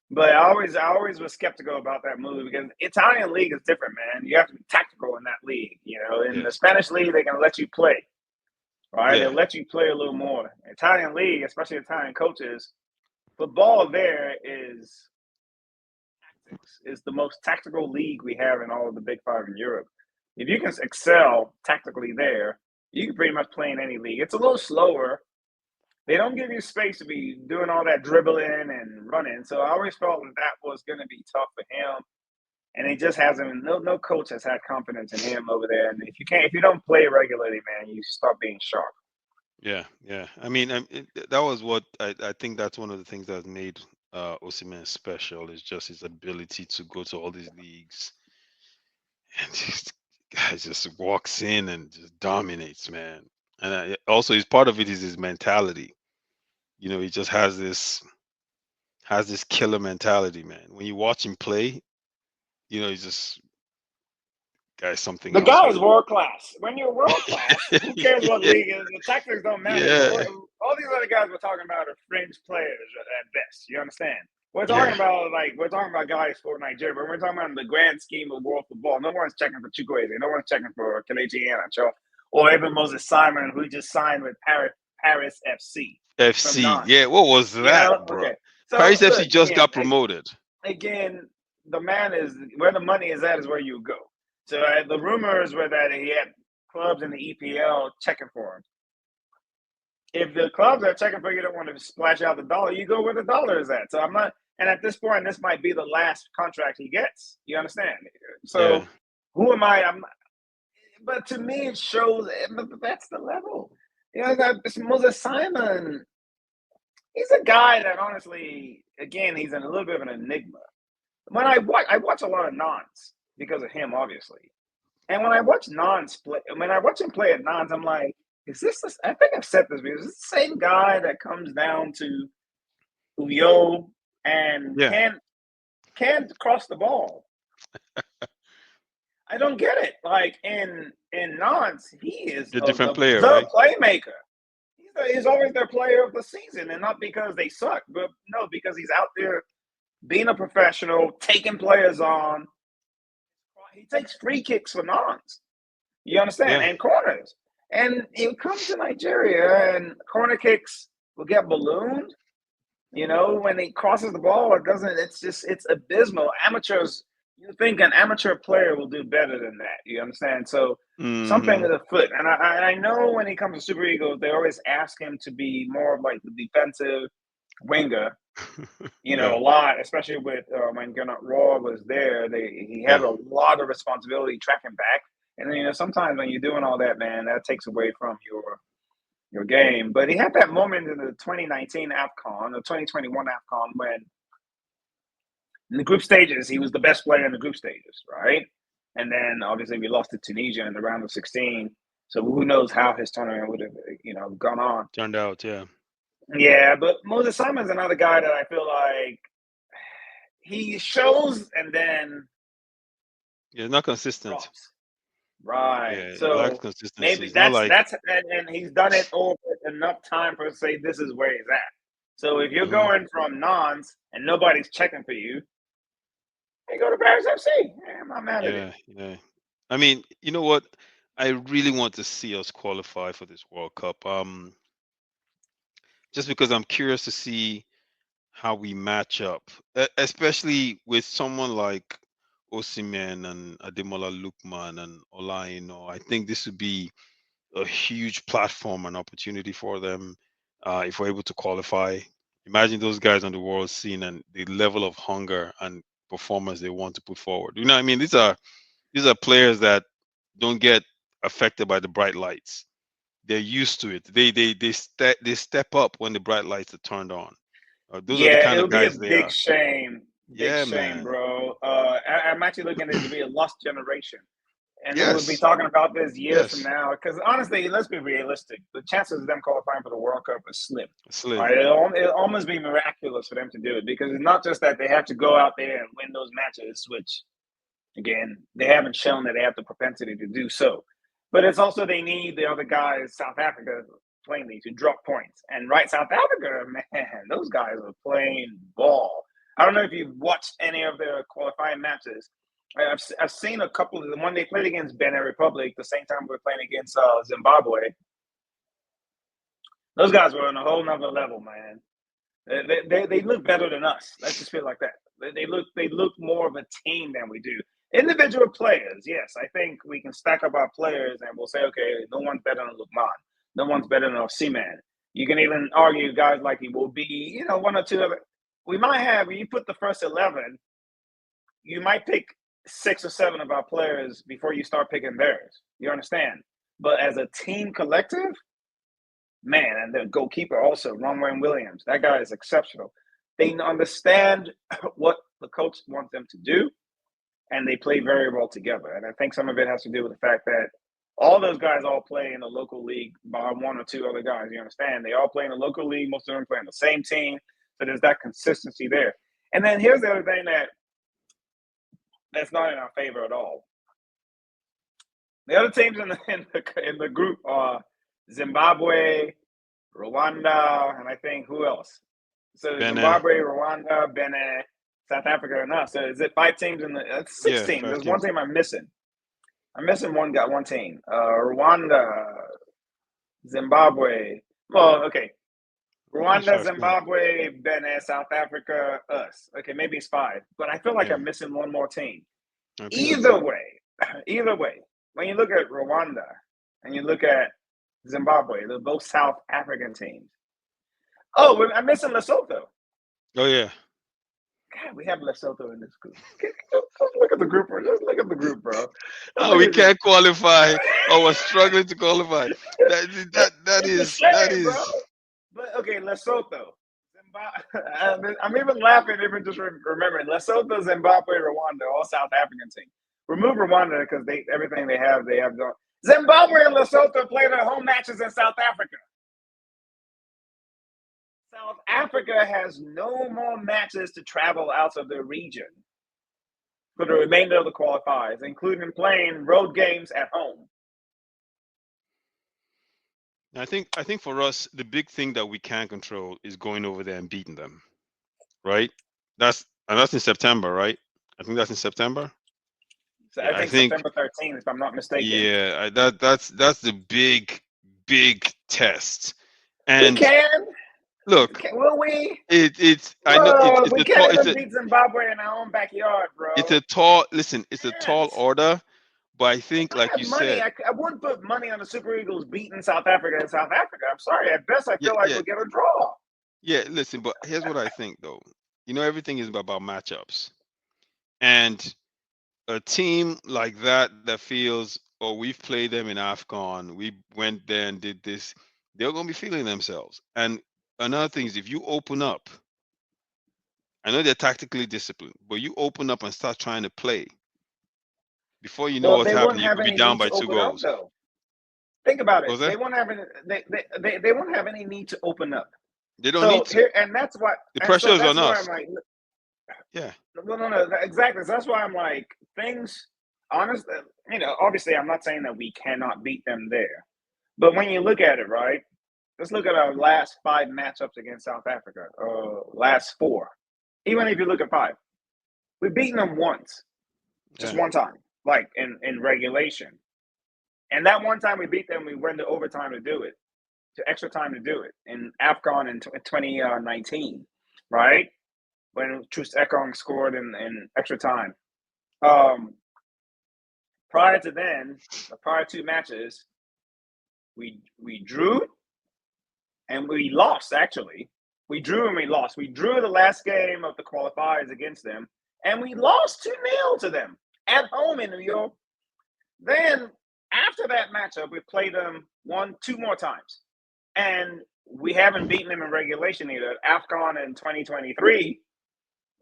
But I always was skeptical about that move because Italian league is different, man. You have to be tactical in that league. You know, in the Spanish league, they can let you play, right? They'll let you play a little more. Italian league, especially Italian coaches, football there is the most tactical league we have in all of the Big Five in Europe. If you can excel tactically there, you can pretty much play in any league. It's a little slower. They don't give you space to be doing all that dribbling and running. So I always felt that was going to be tough for him. And he just hasn't. No coach has had confidence in him over there. And if you don't play regularly, man, you start being sharp. Yeah. I mean, that was what I think. That's one of the things that made Osimhen special, is just his ability to go to all these leagues and just guy just walks in and just dominates, man. And also, his part of it is his mentality. You know, he just has this killer mentality, man. When you watch him play, you know, he's just guy's something else. The guy is world class. When you're world class, who cares what league is? The tactics don't matter. Yeah. All these other guys we're talking about are fringe players at best. You understand? We're talking about guys for Nigeria, but we're talking about the grand scheme of world football. No one's checking for Chukwueze. No one's checking for Kelechi Iheanacho, or even Moses Simon, who just signed with Paris FC. Yeah, what was that, bro? Okay. So, Paris FC just got promoted. Again, the man is where the money is at is where you go. So the rumors were that he had clubs in the EPL checking for him. If the clubs are checking for you, don't want to splash out the dollar, you go where the dollar is at. So I'm not, and at this point, this might be the last contract he gets. You understand? So who am I? But to me, it shows that's the level. You know, Moses Simon, he's a guy that honestly, again, he's in a little bit of an enigma. When I watch a lot of Nons because of him, obviously. And when I watch him play at Nons, I'm like, is this? I think I've said this because it's the same guy that comes down to Uyo and can't cross the ball. I don't get it. Like in Nons, he is a different player, the right? playmaker. He's always their player of the season, and not because they suck, but no, because he's out there being a professional, taking players on. He takes free kicks for Nons. You understand? And corners. And he comes to Nigeria, and corner kicks will get ballooned. You know, when he crosses the ball, it's abysmal. Amateurs, you think an amateur player will do better than that. You understand? So something to the foot. And I know when he comes to Super Eagles, they always ask him to be more of like the defensive winger. You know, a lot, especially with when Gernot Rohr was there, he had a lot of responsibility tracking back. And then, you know, sometimes when you're doing all that, man, that takes away from your game. But he had that moment in the 2019 AFCON, the 2021 AFCON, when in the group stages, he was the best player in the group stages, right? And then, obviously, we lost to Tunisia in the round of 16. So who knows how his tournament would have, you know, gone on. Turned out, Yeah, but Moses Simon's another guy that I feel like he shows and then not consistent. drops. Right. Yeah, he lacks So consistency. maybe It's not like and he's done it over enough time for to say this is where he's at. So if you're going from nons and nobody's checking for you, hey, go to Paris FC. Yeah, I'm not mad at it. yeah. I mean, you know what? I really want to see us qualify for this World Cup. Just because I'm curious to see how we match up, especially with someone like Osimhen and Ademola Lookman and Olaino. I think this would be a huge platform and opportunity for them if we're able to qualify. Imagine those guys on the world scene and the level of hunger and performance they want to put forward. You know what I mean? These are players that don't get affected by the bright lights. They're used to it. They step up when the bright lights are turned on. Those are the Yeah, kind of it'll be a guys they big are. shame. Big Yeah, shame, man. bro. I'm actually looking at it to be a lost generation. And then we'll be Yes. talking about this years from Yes. now. Because honestly, let's be realistic. The chances of them qualifying for the World Cup is slim. Slim. Right? It'll almost be miraculous for them to do it because it's not just that they have to go out there and win those matches, which, again, they haven't shown that they have the propensity to do so. But it's also they need the other guys, South Africa, plainly, to drop points. And right, South Africa, man, those guys are playing ball. I don't know if you've watched any of their qualifying matches. I've seen a couple of them. When they played against Benin Republic, the same time we were playing against Zimbabwe, those guys were on a whole nother level, man. They look better than us. Let's just feel like that. They look more of a team than we do. Individual players, yes, I think we can stack up our players and we'll say, okay, no one's better than Lukman. No one's better than Seaman. You can even argue guys like he will be, one or two other. We might have, when you put the first 11, you might pick 6 or 7 of our players before you start picking theirs. You understand? But as a team collective, man, and the goalkeeper also, Ronwen Williams, that guy is exceptional. They understand what the coach wants them to do, and they play very well together. And I think some of it has to do with the fact that all those guys all play in the local league by 1 or 2 other guys. You understand? They all play in the local league. Most of them play in the same team. So there's that consistency there. And then here's the other thing that's not in our favor at all. The other teams in the group are Zimbabwe, Rwanda, and I think who else? So Benin. Zimbabwe, Rwanda, Benin, South Africa, and us. So is it 5 teams in the? That's 6 teams. There's 1 team I'm missing. I'm missing one team. Rwanda, Zimbabwe. Well, okay. Rwanda, Zimbabwe, Benin, South Africa, us. Okay, maybe it's 5. But I feel like I'm missing one more team. Either way, when you look at Rwanda and you look at Zimbabwe, they're both South African teams. Oh, I'm missing Lesotho. Oh, yeah. God, we have Lesotho in this group. Look at the group, bro. Just look at the group, bro. Oh, we can't qualify. Oh, we're struggling to qualify. That is. Bro. But okay, Lesotho. I'm even laughing, even just remembering Lesotho, Zimbabwe, Rwanda, all South African teams. Remove Rwanda because everything they have gone. Zimbabwe and Lesotho play their home matches in South Africa. South Africa has no more matches to travel out of their region for the remainder of the qualifiers, including playing road games at home. I think for us, the big thing that we can control is going over there and beating them, right? That's in September, right? I think that's in September. So yeah, I think September 13th, if I'm not mistaken. Yeah, that's the big test. And we can. Look, will we? I know we can't even beat Zimbabwe in our own backyard, bro. It's a tall order, but I think, like you said, I wouldn't put money on the Super Eagles beating South Africa in South Africa. I'm sorry. At best, I feel like we'll get a draw. Yeah, listen, but here's what I think, though. Everything is about matchups, and a team like that feels, oh, we've played them in AFCON, we went there and did this, they're going to be feeling themselves. And another thing is, if you open up, I know they're tactically disciplined, but you open up and start trying to play. Before you know what's happening, you could be down by 2 goals. Think about it. They won't have they won't have any need to open up. They don't need to. And that's why the pressure is on us. Yeah. No, exactly. So that's why I'm like, things, honestly, obviously I'm not saying that we cannot beat them there. But when you look at it, right, let's look at our last 5 matchups against South Africa, last 4. Even if you look at 5, we've beaten them once, just Yeah. one time, like in regulation. And that one time we beat them, we went to overtime to do it, to extra time to do it in AFCON in 2019, right? When Truce Ekong scored in extra time. Prior to then, the prior 2 matches, we drew and we lost, actually. We drew and we lost. We drew the last game of the qualifiers against them, and we lost 2-0 to them at home in New York. Then, after that matchup, we played them 2 more times. And we haven't beaten them in regulation either. AFCON in 2023,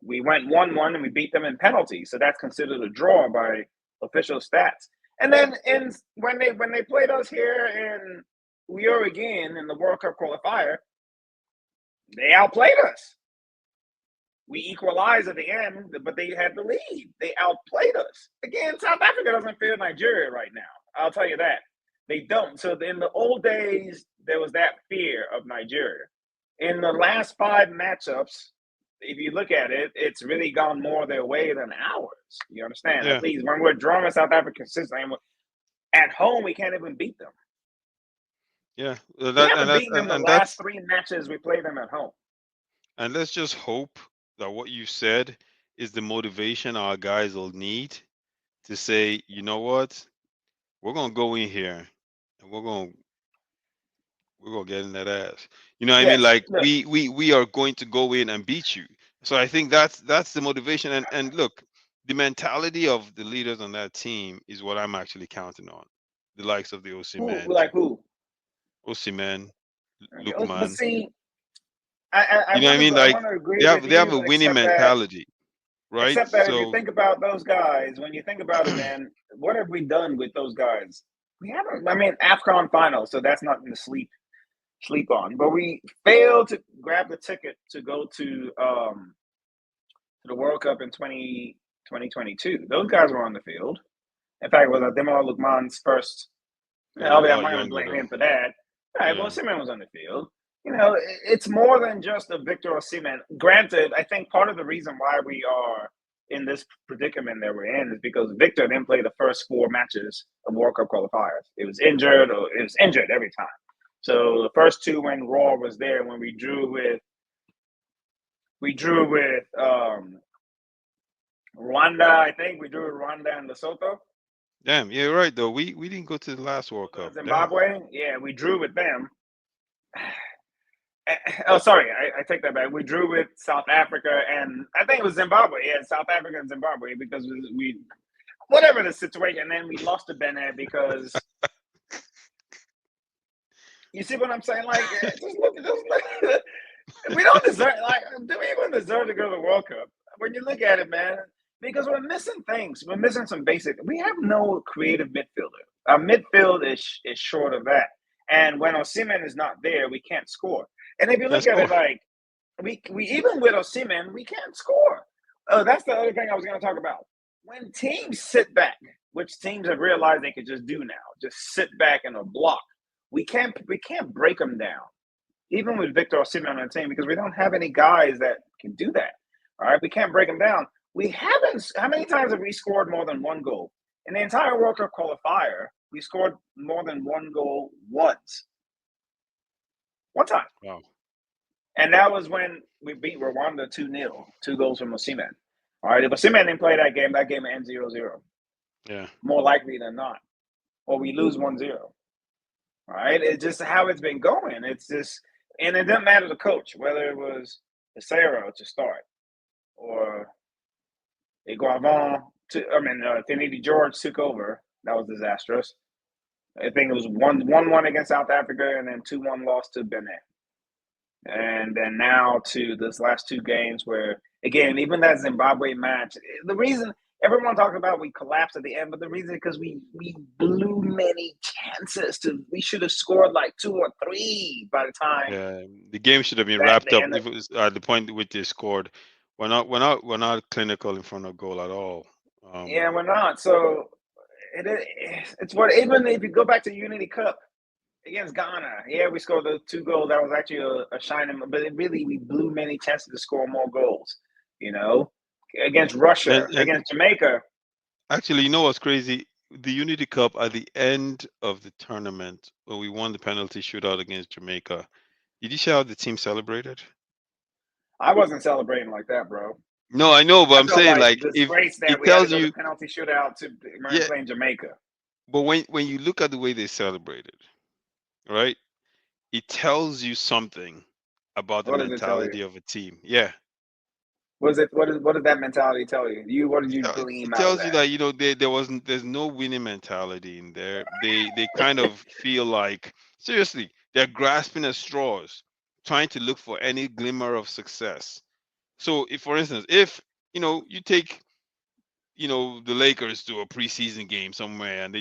we went 1-1 and we beat them in penalties. So that's considered a draw by official stats. And then when they played us here in again in the World Cup qualifier, they outplayed us. We equalized at the end, but they had the lead. They outplayed us. Again, South Africa doesn't feel Nigeria right now. I'll tell you that. They don't. So in the old days, there was that fear of Nigeria. In the last 5 matchups, if you look at it, it's really gone more their way than ours. You understand? Yeah. At least when we're drawing South Africa consistently, at home, we can't even beat them. Yeah. We haven't beaten them the last 3 matches we played them at home. And let's just hope that what you said is the motivation our guys will need to say, you know what, we're gonna go in here and we're gonna get in that ass. You know what I mean? Yes, Like look. we are going to go in and beat you. So I think that's the motivation. And look, the mentality of the leaders on that team is what I'm actually counting on. The likes of the Osimhen, Who? Osimhen, But Lukman. see, I You know what I mean? I Like want to agree they with have you, a but winning mentality, right? except that if you So think about those guys, when you think about it, man, what have we done with those guys? We haven't. I mean, AFCON final, so that's nothing to sleep on. But we failed to grab the ticket to go to the World Cup in 2022. Those guys were on the field. In fact, it was Ademola Lookman's first. yeah, they're a I'm lot not going to younger blame though. him for that. All right, Yeah. well, Osimhen was on the field. It's more than just a Victor Osimhen. Granted, I think part of the reason why we are in this predicament that we're in is because Victor didn't play the first 4 matches of World Cup qualifiers. It was injured every time. So the first 2 when Raw was there, when we drew with Rwanda, I think we drew with Rwanda and Lesotho. Damn, yeah, right though. We didn't go to the last World Cup. Zimbabwe, yeah, we drew with them. Oh, sorry, I take that back. We drew with South Africa, and I think it was Zimbabwe. Yeah, South Africa and Zimbabwe, because we whatever the situation, and then we lost to Benin because you see what I'm saying? Like, just look. We don't deserve. Like, do we even deserve to go to the World Cup? When you look at it, man, because we're missing things. We're missing some basic. We have no creative midfielder. Our midfield is short of that. And when Osimhen is not there, we can't score. And if you look at it, like we even with Osimhen, we can't score. Oh, that's the other thing I was going to talk about. When teams sit back, which teams have realized they could just do now, just sit back in a block. We can't break them down, even with Victor Osimhen on the team, because we don't have any guys that can do that. All right, we can't break them down. We haven't. How many times have we scored more than 1 goal in the entire World Cup qualifier? We scored more than 1 goal once. One time. Wow. And that was when we beat Rwanda 2-0, 2 goals from Osimhen. All right, if Osimhen didn't play that game ends 0-0. Yeah. More likely than not. Or we lose 1-0. All right, it's just how it's been going. It's just, and it doesn't matter the coach, whether it was Sarah to start or Iguavon Finidi George took over. That was disastrous. I think it was 1-1 against South Africa and then 2-1 loss to Benin. And then now to this last 2 games where, again, even that Zimbabwe match, the reason everyone talks about we collapsed at the end, but the reason is because we blew many chances. We should have scored like 2 or 3 by the time. Yeah, the game should have been wrapped up if it was at the point which they scored. We're not clinical in front of goal at all. Yeah, Um, we're not. So it's what, even if you go back to Unity Cup against Ghana, yeah, we scored the 2 goals. That was actually a shining, but it really, we blew many chances to score more goals. You know, against Russia, and against Jamaica. actually, you know what's crazy? The Unity Cup at the end of the tournament, when we won the penalty shootout against Jamaica, did you see how the team celebrated? I wasn't celebrating like that, bro. No, I know, but I I'm felt saying like like if disgrace that it we had to tells go to you, penalty shootout to yeah. playing Jamaica. But when you look at the way they celebrated, right? It tells you something about the What does it tell you? mentality of a team. Yeah. What is it? What does that mentality tell you? What did you It glean out of tells you that? that there's no winning mentality in there. They kind of feel like, seriously, they're grasping at straws, trying to look for any glimmer of success. So if, for instance, if you take the Lakers to a preseason game somewhere, and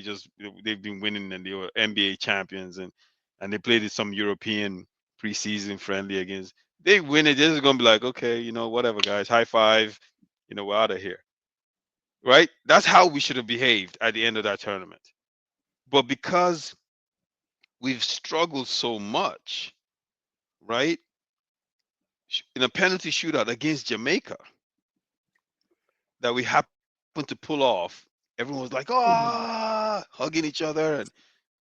they've been winning, and they were NBA champions, and they played in some European preseason friendly against, they win it, they're just gonna be like, okay, whatever, guys, high five, we're out of here, right? That's how we should have behaved at the end of that tournament. But because we've struggled so much, right, in a penalty shootout against Jamaica that we happened to pull off, everyone was like, ah, hugging each other, and so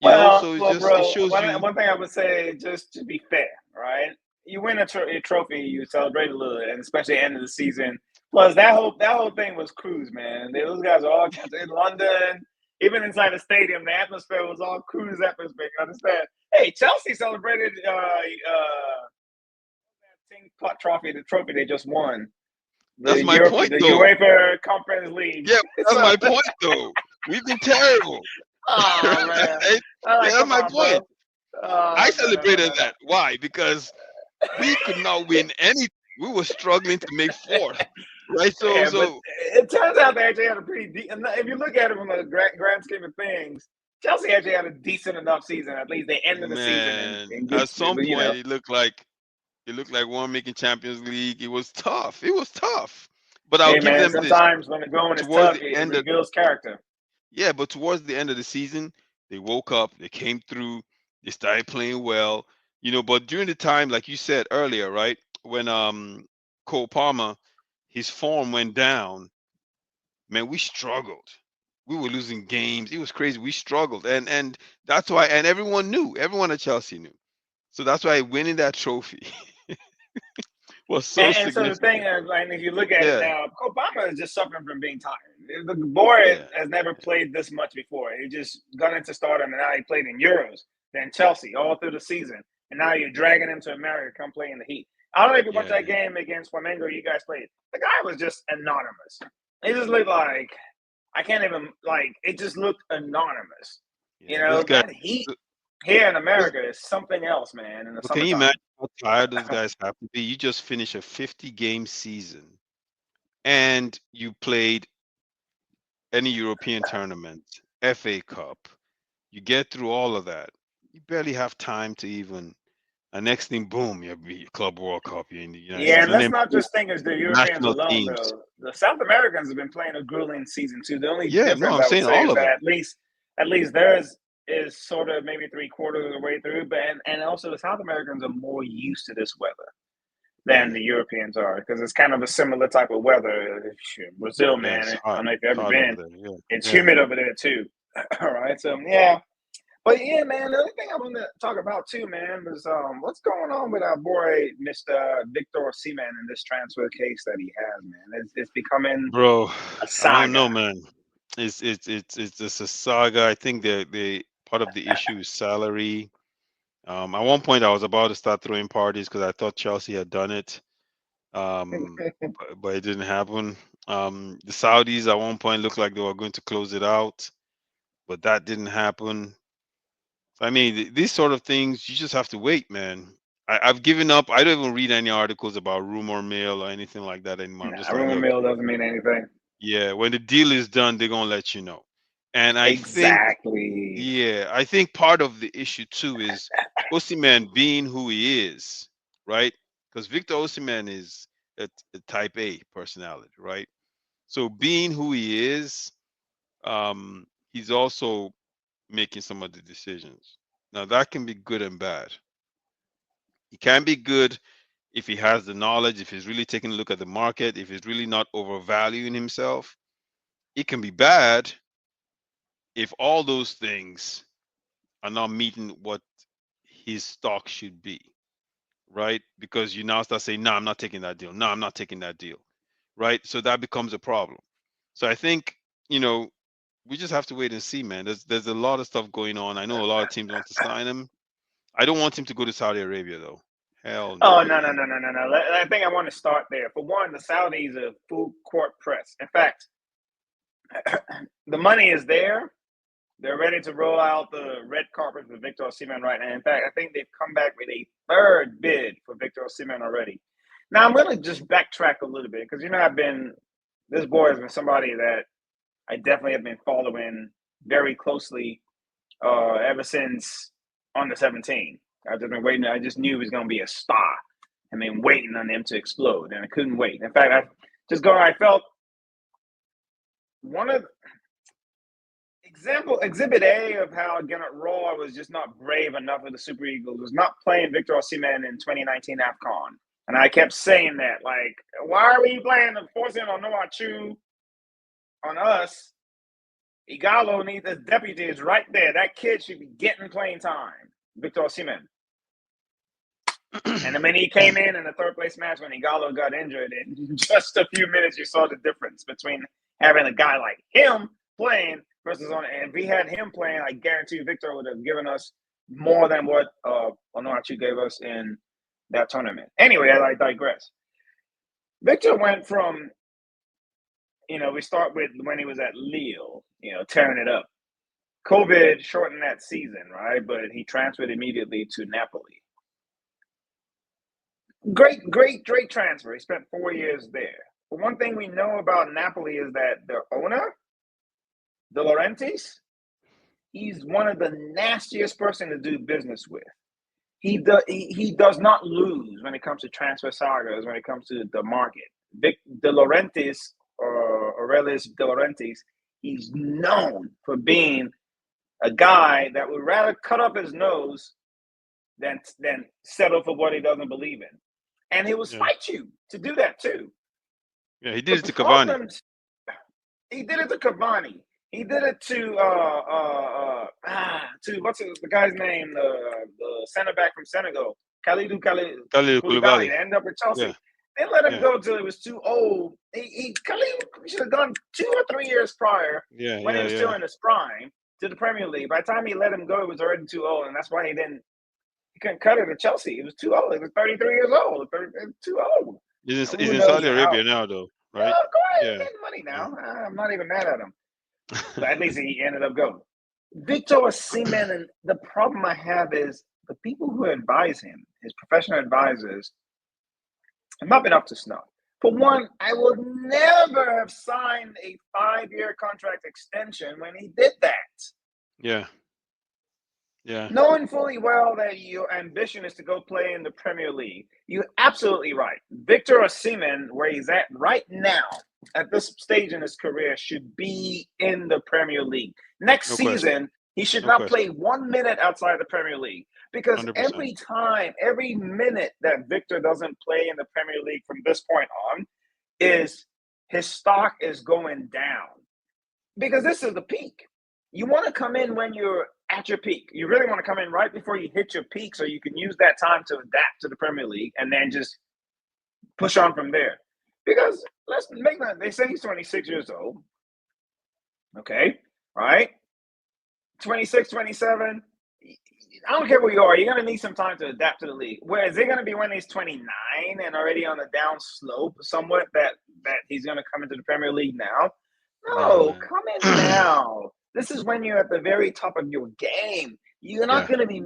Well, it bro. shows you. One thing I would say, just to be fair, right? You win a trophy, you celebrate a little, and especially at the end of the season. Plus, that whole thing was cruise, man. Those guys are all in London, even inside the stadium. The atmosphere was all cruise atmosphere. You understand? Hey, Chelsea celebrated Ting Pot Trophy, the trophy they just won, That's my point, the though. UEFA Conference League. Yeah, that's So, my point, though. We've been terrible. oh man, Right? I'm Yeah, like, that's come my on, point. bro. I No, no, no, celebrated no, no. that. Why? Because we could not win anything. We were struggling to make fourth. Right? So, Yeah, but so it turns out they actually had a pretty if you look at it from the grand scheme of things, Chelsea actually had a decent enough season. At least they ended the season man, in good, at some but point it looked like one making Champions League. It was tough. It was tough. But I'll hey give man, them this. sometimes when the going is Towards tough, the it end of reveals character. Yeah, but towards the end of the season, they woke up, they came through, they started playing well, but during the time, like you said earlier, right, when Cole Palmer, his form went down, man, we struggled. We were losing games. It was crazy. We struggled. And that's why, and everyone at Chelsea knew. So that's why winning that trophy was so And so the thing significant. is, like, if you look at it Yeah. now, Obama is just suffering from being tired. The boy Yeah. has never played this much before. He just got into stardom, and now he played in Euros, then Chelsea all through the season, and now you're dragging him to America, come play in the Heat. I don't know if you watched Yeah. that game against Flamengo you guys played. The guy was just anonymous. He just looked like, I can't even, like, it just looked anonymous. Yeah. This guy. That Heat here in This, America is something else, man. In the but can you summertime. imagine how tired those guys have to be? You just finished a 50-game season and you played any European tournament, FA Cup. You get through all of that. You barely have time to even. And next thing, boom, you're Club World Cup. You're in the United Yeah, States, and and let's then not boom, just think it's the Europeans national alone, teams. though. The South Americans have been playing a grueling season too. The only Yeah, no, difference I'm I would saying say all is of that them. at least theirs is sort of maybe three-quarters of the way through, but and also the South Americans are more used to this weather than Yeah, the Europeans are, because it's kind of a similar type of weather. Brazil, yeah, it's man, I hot. don't know if you've It's ever hot over been. there. Yeah, It's yeah. humid over there too. All right, so yeah, but yeah, man, the other thing I want to talk about too, man, was what's going on with our boy Mr. Victor Osimhen in this transfer case that he has, man. It's becoming Bro, a I don't saga. know, man. It's just a saga. I think the part of the issue is salary. At one point, I was about to start throwing parties because I thought Chelsea had done it, but it didn't happen. The Saudis at one point looked like they were going to close it out, but that didn't happen. I mean, these sort of things, you just have to wait, man. I've given up. I don't even read any articles about rumor mill or anything like that anymore. I'm Nah, just like, rumor look, mill doesn't mean anything. yeah, when the deal is done, they're gonna let you know. And I think, Exactly. yeah, I think part of the issue too is Osimhen being who he is, right? Because Victor Osimhen is a type A personality, right? So being who he is, he's also making some of the decisions. Now that can be good and bad. He can be good if he has the knowledge, if he's really taking a look at the market, if he's really not overvaluing himself. It can be bad if all those things are not meeting what his stock should be, right? Because you now start saying, no, I'm not taking that deal. No, I'm not taking that deal, right? So that becomes a problem. So I think, we just have to wait and see, man. There's a lot of stuff going on. I know a lot of teams want to sign him. I don't want him to go to Saudi Arabia, though. Hell no. Oh, no, no, no, no, no, no. I think I want to start there. For one, the Saudis are full court press. In fact, the money is there. They're ready to roll out the red carpet for Victor Osimhen right now. In fact, I think they've come back with a third bid for Victor Osimhen already. Now, I'm going to just backtrack a little bit because, this boy has been somebody that I definitely have been following very closely ever since under 17. I've just been waiting. I just knew he was going to be a star. I mean, waiting on him to explode, and I couldn't wait. In fact, I felt one of Exhibit A of how Gennett Roy was just not brave enough with the Super Eagles was not playing Victor Osimhen in 2019 AFCON. And I kept saying that, like, why are we playing the forcing on Noah Chu on us? Igalo needs his deputies right there. That kid should be getting playing time, Victor Osimhen. And then he came in the third place match when Igalo got injured. In just a few minutes, you saw the difference between having a guy like him playing versus if we had him playing, I guarantee Victor would have given us more than what Onuachu gave us in that tournament. Anyway, I digress. Victor went from, we start with when he was at Lille, tearing it up. COVID shortened that season, right? But he transferred immediately to Napoli. Great transfer. He spent 4 years there. But one thing we know about Napoli is that their owner, De Laurentiis, he's one of the nastiest person to do business with. He does not lose when it comes to transfer sagas, when it comes to the market. De Laurentiis, or Aurelius De Laurentiis, he's known for being a guy that would rather cut up his nose than settle for what he doesn't believe in. And he will fight you to do that too. Yeah, he did it to Cavani. He did it to Cavani. He did it to what's the guy's name? The center back from Senegal, Kalidou Koulibaly. They ended up with Chelsea. Yeah. They let him go till he was too old. Kalidou should have gone 2 or 3 years prior when he was still in his prime to the Premier League. By the time he let him go, he was already too old, and that's why he couldn't cut it at Chelsea. He was too old. He was 33 years old. Too old. He's in Saudi Arabia now, though, right? Oh, go ahead. He's getting money now. I'm not even mad at him. But at least he ended up going. Victor Osimhen, and the problem I have is the people who advise him, his professional advisors, have not been up to snuff. For one, I would never have signed a 5-year contract extension when he did that. Yeah. Knowing fully well that your ambition is to go play in the Premier League, you're absolutely right. Victor Osimhen, where he's at right now, at this stage in his career, should be in the Premier League. Next season, he should not play 1 minute outside the Premier League. Because 100%. every minute that Victor doesn't play in the Premier League from this point on, is his stock is going down. Because this is the peak. You want to come in when you're at your peak. You really want to come in right before you hit your peak so you can use that time to adapt to the Premier League and then just push on from there. Because let's make that, they say he's 26 years old. Okay, right? 26, 27. I don't care where you are. You're going to need some time to adapt to the league. Where is it going to be when he's 29 and already on the down slope somewhat that he's going to come into the Premier League now? No, come in now. This is when you're at the very top of your game. You're not going to be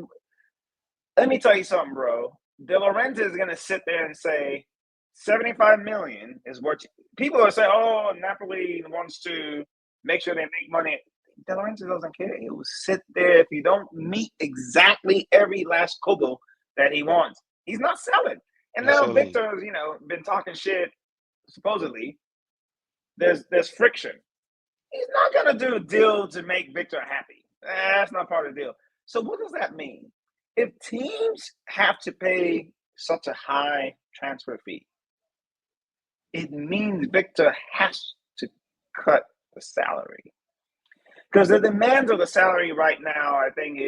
– let me tell you something, bro. De Laurentiis is going to sit there and say 75 million is what people are saying, oh, Napoli wants to make sure they make money. De Laurentiis doesn't care. He will sit there if you don't meet exactly every last kobo that he wants. He's not selling. And No, now certainly. Victor's, been talking shit. Supposedly, there's friction. He's not gonna do a deal to make Victor happy. That's not part of the deal. So what does that mean? If teams have to pay such a high transfer fee, it means Victor has to cut the salary. Because the demands of the salary right now, I think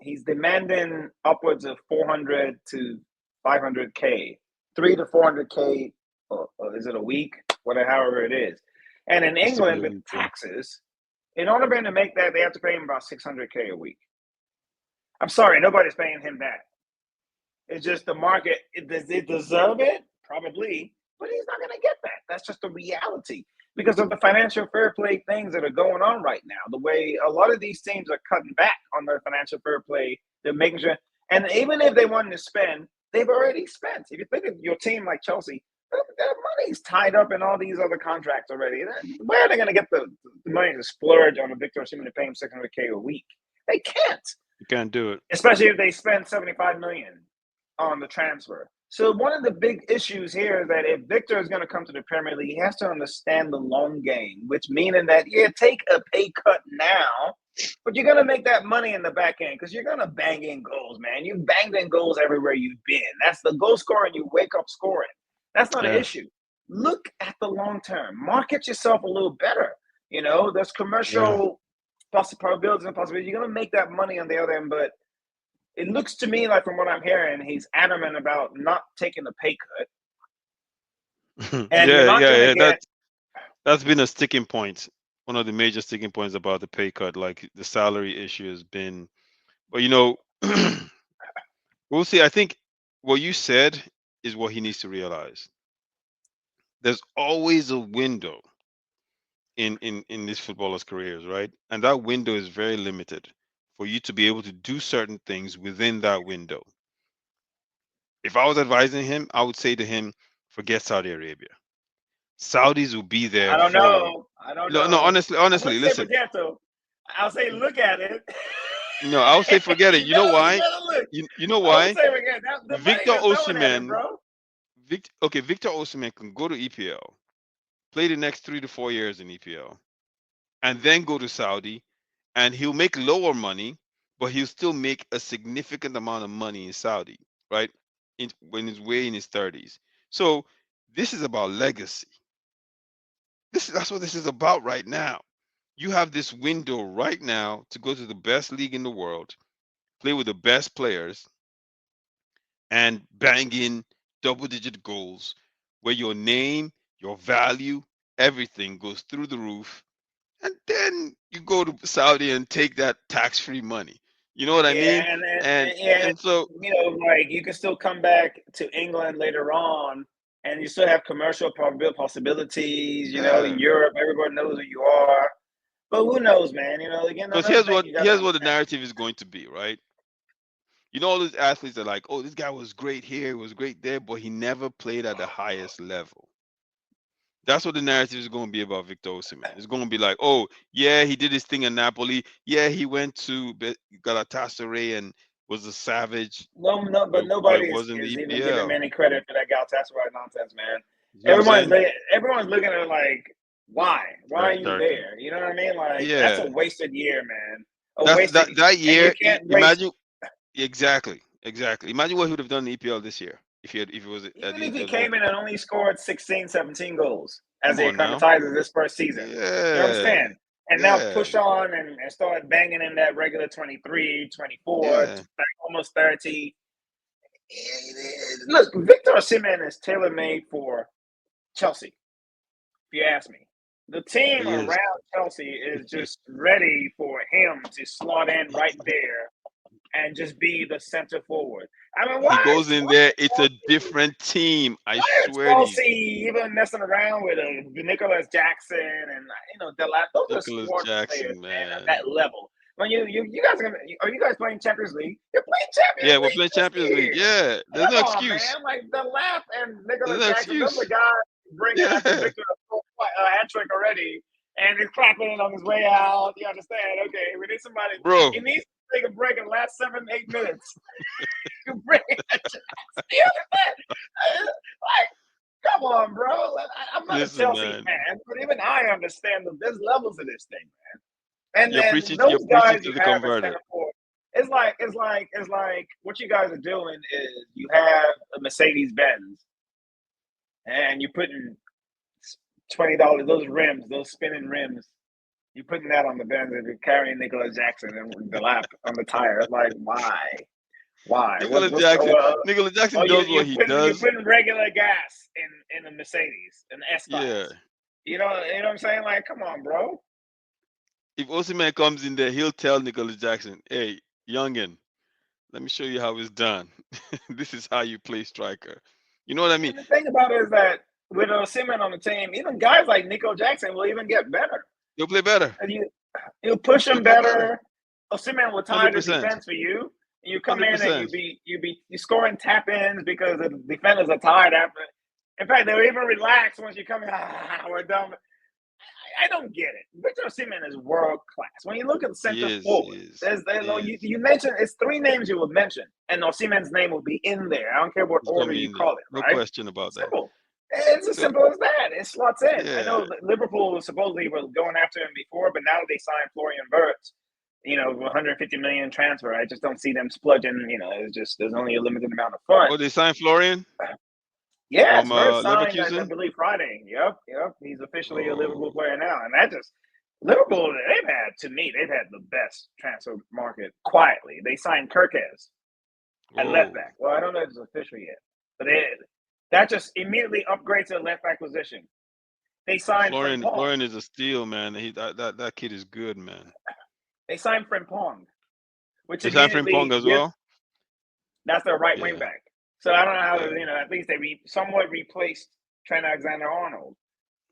he's demanding upwards of 400 to 500K, 3 to 400K, or is it a week, whatever, however it is. And in Has to be England, a with week, yeah. taxes, in order for him to make that, they have to pay him about 600K a week. I'm sorry, nobody's paying him that. It's just the market. Does it deserve it? Probably, but he's not going to get that. That's just the reality because of the financial fair play things that are going on right now. The way a lot of these teams are cutting back on their financial fair play, they're making sure. And even if they wanted to spend, they've already spent. If you think of your team like Chelsea, their money's tied up in all these other contracts already. Where are they going to get the money to splurge on a Victor Osimhen to pay him 600K a week? They can't. You can't do it. Especially if they spend 75 million on the transfer. So one of the big issues here is that if Victor is going to come to the Premier League, he has to understand the long game, which meaning that, take a pay cut now, but you're going to make that money in the back end because you're going to bang in goals, man. You banged in goals everywhere you've been. That's the goal scoring. You wake up scoring. That's not an issue. Look at the long term. Market yourself a little better. There's commercial probabilities and possibilities. You're going to make that money on the other end, but it looks to me like, from what I'm hearing, he's adamant about not taking the pay cut. And that's been a sticking point. One of the major sticking points about the pay cut, like the salary issue, has been. But we'll see. I think what you said is what he needs to realize. There's always a window in these footballers' careers, right? And that window is very limited for you to be able to do certain things within that window. If I was advising him, I would say to him, forget Saudi Arabia. Saudis will be there. I don't for know. you. I don't know. No, honestly, listen. I'll say look at it. No, I'll say forget it. You know why? You know why? I would say forget it. Victor Osimhen, Victor Osimhen can go to EPL, play the next 3 to 4 years in EPL, and then go to Saudi, and he'll make lower money, but he'll still make a significant amount of money in Saudi, right? When he's way in his 30s. So this is about legacy. That's what this is about right now. You have this window right now to go to the best league in the world, play with the best players, and bang in double-digit goals where your name, your value, everything goes through the roof. And then you go to Saudi and take that tax-free money. You know what I mean? And so like you can still come back to England later on, and you still have commercial possibilities. In Europe, everybody knows who you are. But who knows, man? Again, because here's what the narrative is going to be, right? All these athletes are like, oh, this guy was great here, he was great there, but he never played at the highest level. That's what the narrative is going to be about Victor Osimhen. It's going to be like, oh, yeah, he did his thing in Napoli. Yeah, he went to Galatasaray and was a savage. But nobody is even giving him any credit for that Galatasaray nonsense, man. Everyone's looking at it like, why? Why are you there? You know what I mean? Like, that's a wasted year, man. That year, imagine. Exactly. Imagine what he would have done in EPL this year if he was. Even if he came in and only scored 16, 17 goals as he acclimatizes this first season. Yeah. You understand? And now push on and start banging in that regular 23, 24, almost 30. Look, Victor Osimhen is tailor-made for Chelsea, if you ask me. The team around Chelsea is just ready for him to slot in right there and just be the center forward. I mean, he goes in there, it's a different team. I swear to you. Chelsea even messing around with Nicholas Jackson and those are sport players, man, at that level. When you guys are you guys playing Champions League? You're playing Champions League. Yeah, we're playing Champions League. Yeah, there's no excuse. Man. Like the laugh and Nicholas Jackson, those are guys bringing after Victor a hat trick already, and he's clapping it on his way out. You understand? Okay, we need somebody. Bro, He needs take a break in the last 7-8 minutes. You bring it to like, come on, bro. I'm not Listen, a Chelsea man. fan, but even I understand that there's levels of this thing, man. And You're then preaching those to guys you the have at converted. center forward, it's like what you guys are doing is you have a Mercedes Benz, and you're putting $20 those rims, those spinning rims. You're putting that on the Benz, and you're carrying Nicholas Jackson and the lap on the tire. Like, why? Why? Nicholas What's Jackson. Nicholas Jackson oh, does what he you're does. putting regular gas in a Mercedes, an S class. Yeah. You know what I'm saying? Like, come on, bro. If Osimhen comes in there, he'll tell Nicholas Jackson, "Hey, youngin, let me show you how it's done. This is how you play striker." You know what I mean? And the thing about it is that with Osimhen on the team, even guys like Nico Jackson will even get better. You'll play better. And you'll push him better. Osimhen will tie the 100%. defense for you. You come in 100%. and you scoring tap ins because the defenders are tired after. In fact, they'll even relax once you come in. We're done. I don't get it. Victor Osimhen is world class. When you look at the center forward, you mentioned it's 3 names you would mention, and Osimhen's name will be in there. I don't care what order you call it. No right? question about Simple. It's as simple as that. It slots in. Yeah. I know Liverpool supposedly were going after him before, but now they signed Florian Wirtz, 150 million transfer. I just don't see them splurging. It's just there's only a limited amount of funds. Oh, they signed Florian? Yeah, From Wirtz signed, Leverkusen? I believe, Friday. Yep. He's officially a Liverpool player now, and that just Liverpool. They've had the best transfer market quietly. They signed Kirkes at left back. Well, I don't know if it's official yet, but that just immediately upgrades to the left back position. They signed Florian is a steal, man. That kid is good, man. They signed Frimpong, which they signed Frimpong as well. That's their right wing back. So I don't know how at least they somewhat replaced Trent Alexander-Arnold.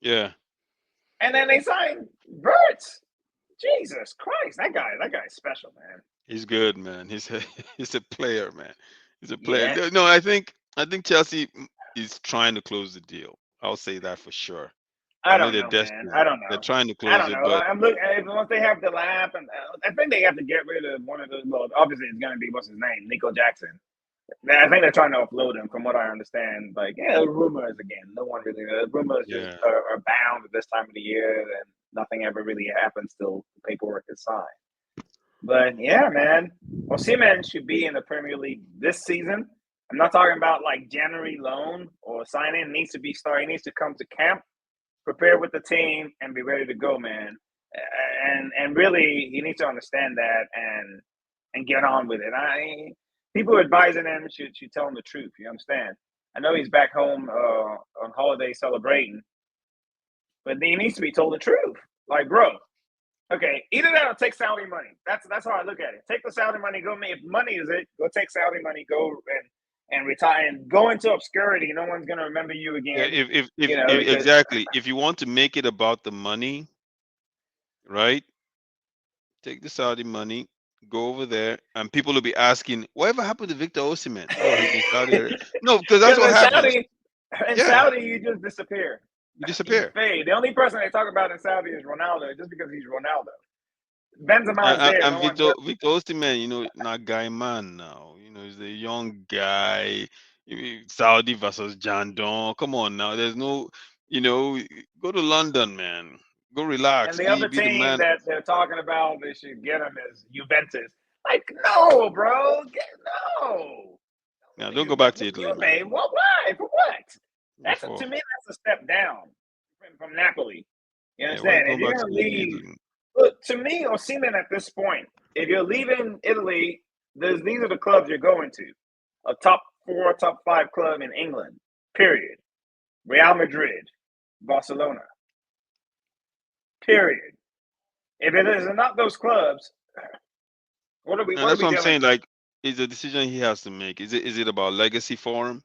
Yeah. And then they signed Wirtz. Jesus Christ, that guy's special, man. He's good, man. He's a player, man. He's a player. Yeah. No, I think Chelsea is trying to close the deal. I'll say that for sure. I don't know, man. I don't know. They're trying to close it, but I'm looking. Once they have the lap, and I think they have to get rid of one of those. Well, obviously it's going to be what's his name, Nico Jackson. I think they're trying to offload him, from what I understand. Like, rumors again. No one really. Rumors just are bound at this time of the year, and nothing ever really happens till the paperwork is signed. But yeah, man, Osimhen should be in the Premier League this season. I'm not talking about like January loan or signing. It needs to be starting. He needs to come to camp, prepare with the team, and be ready to go, man. And really, he needs to understand that and get on with it. People advising him should tell him the truth. You understand? I know he's back home on holiday celebrating, but he needs to be told the truth. Like, bro, okay, either that or take Saudi money. That's how I look at it. Take the Saudi money, go. If money is it, go take Saudi money, go and retire and go into obscurity. No one's gonna remember you again. Yeah, exactly. If you want to make it about the money, right? Take the Saudi money, go over there, and people will be asking, "Whatever happened to Victor Osimhen?" Oh, he's in Saudi Arabia. No, because that's what happens. Saudi, you just disappear. You disappear. You fade. The only person they talk about in Saudi is Ronaldo, just because he's Ronaldo. Benzema is there. And Victor Osimhen, not guy man now. He's a young guy. Saudi versus Jandon. Come on now. There's no, go to London, man. Go relax. And the other team that they're talking about, they should get him is Juventus. Like, no, bro. No. Now, don't go back to Italy. Man. Why? For what? To me, that's a step down from Napoli. You understand? If you're going to leave, look, to me, Osimhen at this point, if you're leaving Italy, these are the clubs you're going to. A top 4, top 5 club in England, period. Real Madrid, Barcelona, period. If it is not those clubs, what are we doing? That's what I'm saying. Like, it's a decision he has to make. Is it about legacy for him,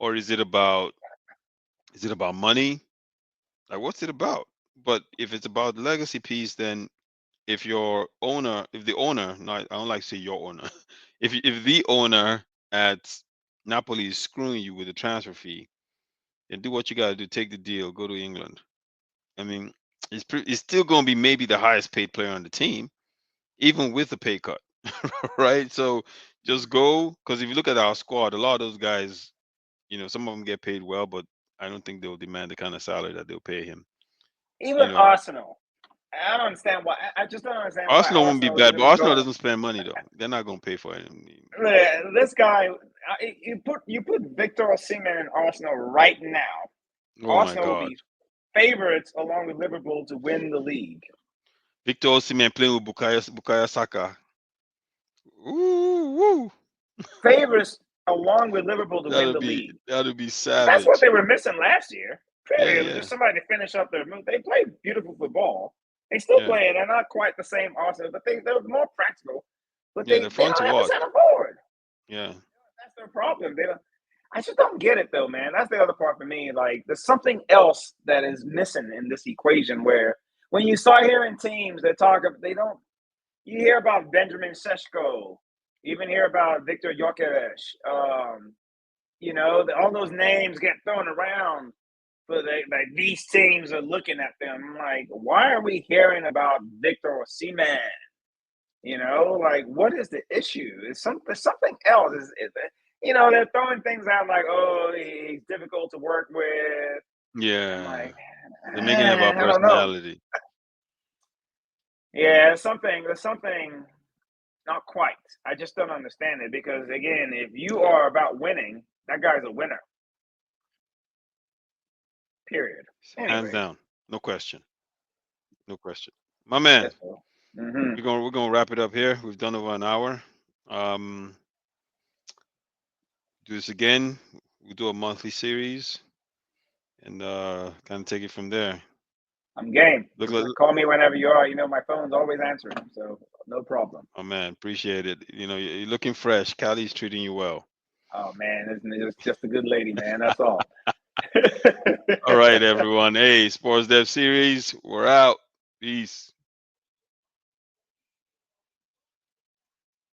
or is it about money? Like, what's it about? But if it's about the legacy piece, then if the owner, no, I don't like to say your owner, if the owner at Napoli is screwing you with a transfer fee, then do what you got to do. Take the deal. Go to England. I mean, it's still going to be maybe the highest paid player on the team, even with the pay cut. right? So just go, because if you look at our squad, a lot of those guys, some of them get paid well, but I don't think they'll demand the kind of salary that they'll pay him. Even Arsenal. I don't understand why. I just don't understand why Arsenal won't be Arsenal bad, isn't but even Arsenal going. doesn't spend money though. They're not going to pay for it. This guy, you put Victor Osimhen in Arsenal right now. Oh my Arsenal will God. be favorites along with Liverpool to win the league. Victor Osimhen playing with Bukayo Saka. Ooh, Favorites along with Liverpool to win the league. That'll be That's savage. what they were missing last year. Period. Yeah, It was yeah. just somebody to finish up their move. They played beautiful football. They still play it. They're not quite the same Arsenal, but they're more practical. But they they're don't fun to have a watch. center forward. Yeah. That's their problem. I just don't get it though, man. That's the other part for me. Like, there's something else that is missing in this equation where when you start hearing teams that talk, you hear about Benjamin Sesko, you even hear about Victor Gyökeres. All those names get thrown around, but like these teams are looking at them. I'm like, why are we hearing about Victor Osimhen? Like, what is the issue? There's something else. They're throwing things out like, oh, he's difficult to work with. Yeah. I'm like, they're making it about I don't know. personality. Yeah, there's something not quite. I just don't understand it because, again, if you are about winning, that guy's a winner. Period. Hands down. No question. No question. My man, Yes, mm-hmm. we're gonna wrap it up here. We've done over an hour. Do this again. We'll do a monthly series and kind of take it from there. I'm game. Call me whenever you are. My phone's always answering, so no problem. Oh man, appreciate it. You're looking fresh. Callie's treating you well. Oh man, it's just a good lady, man. That's all. All right, everyone. Hey, SportDev series. We're out. Peace.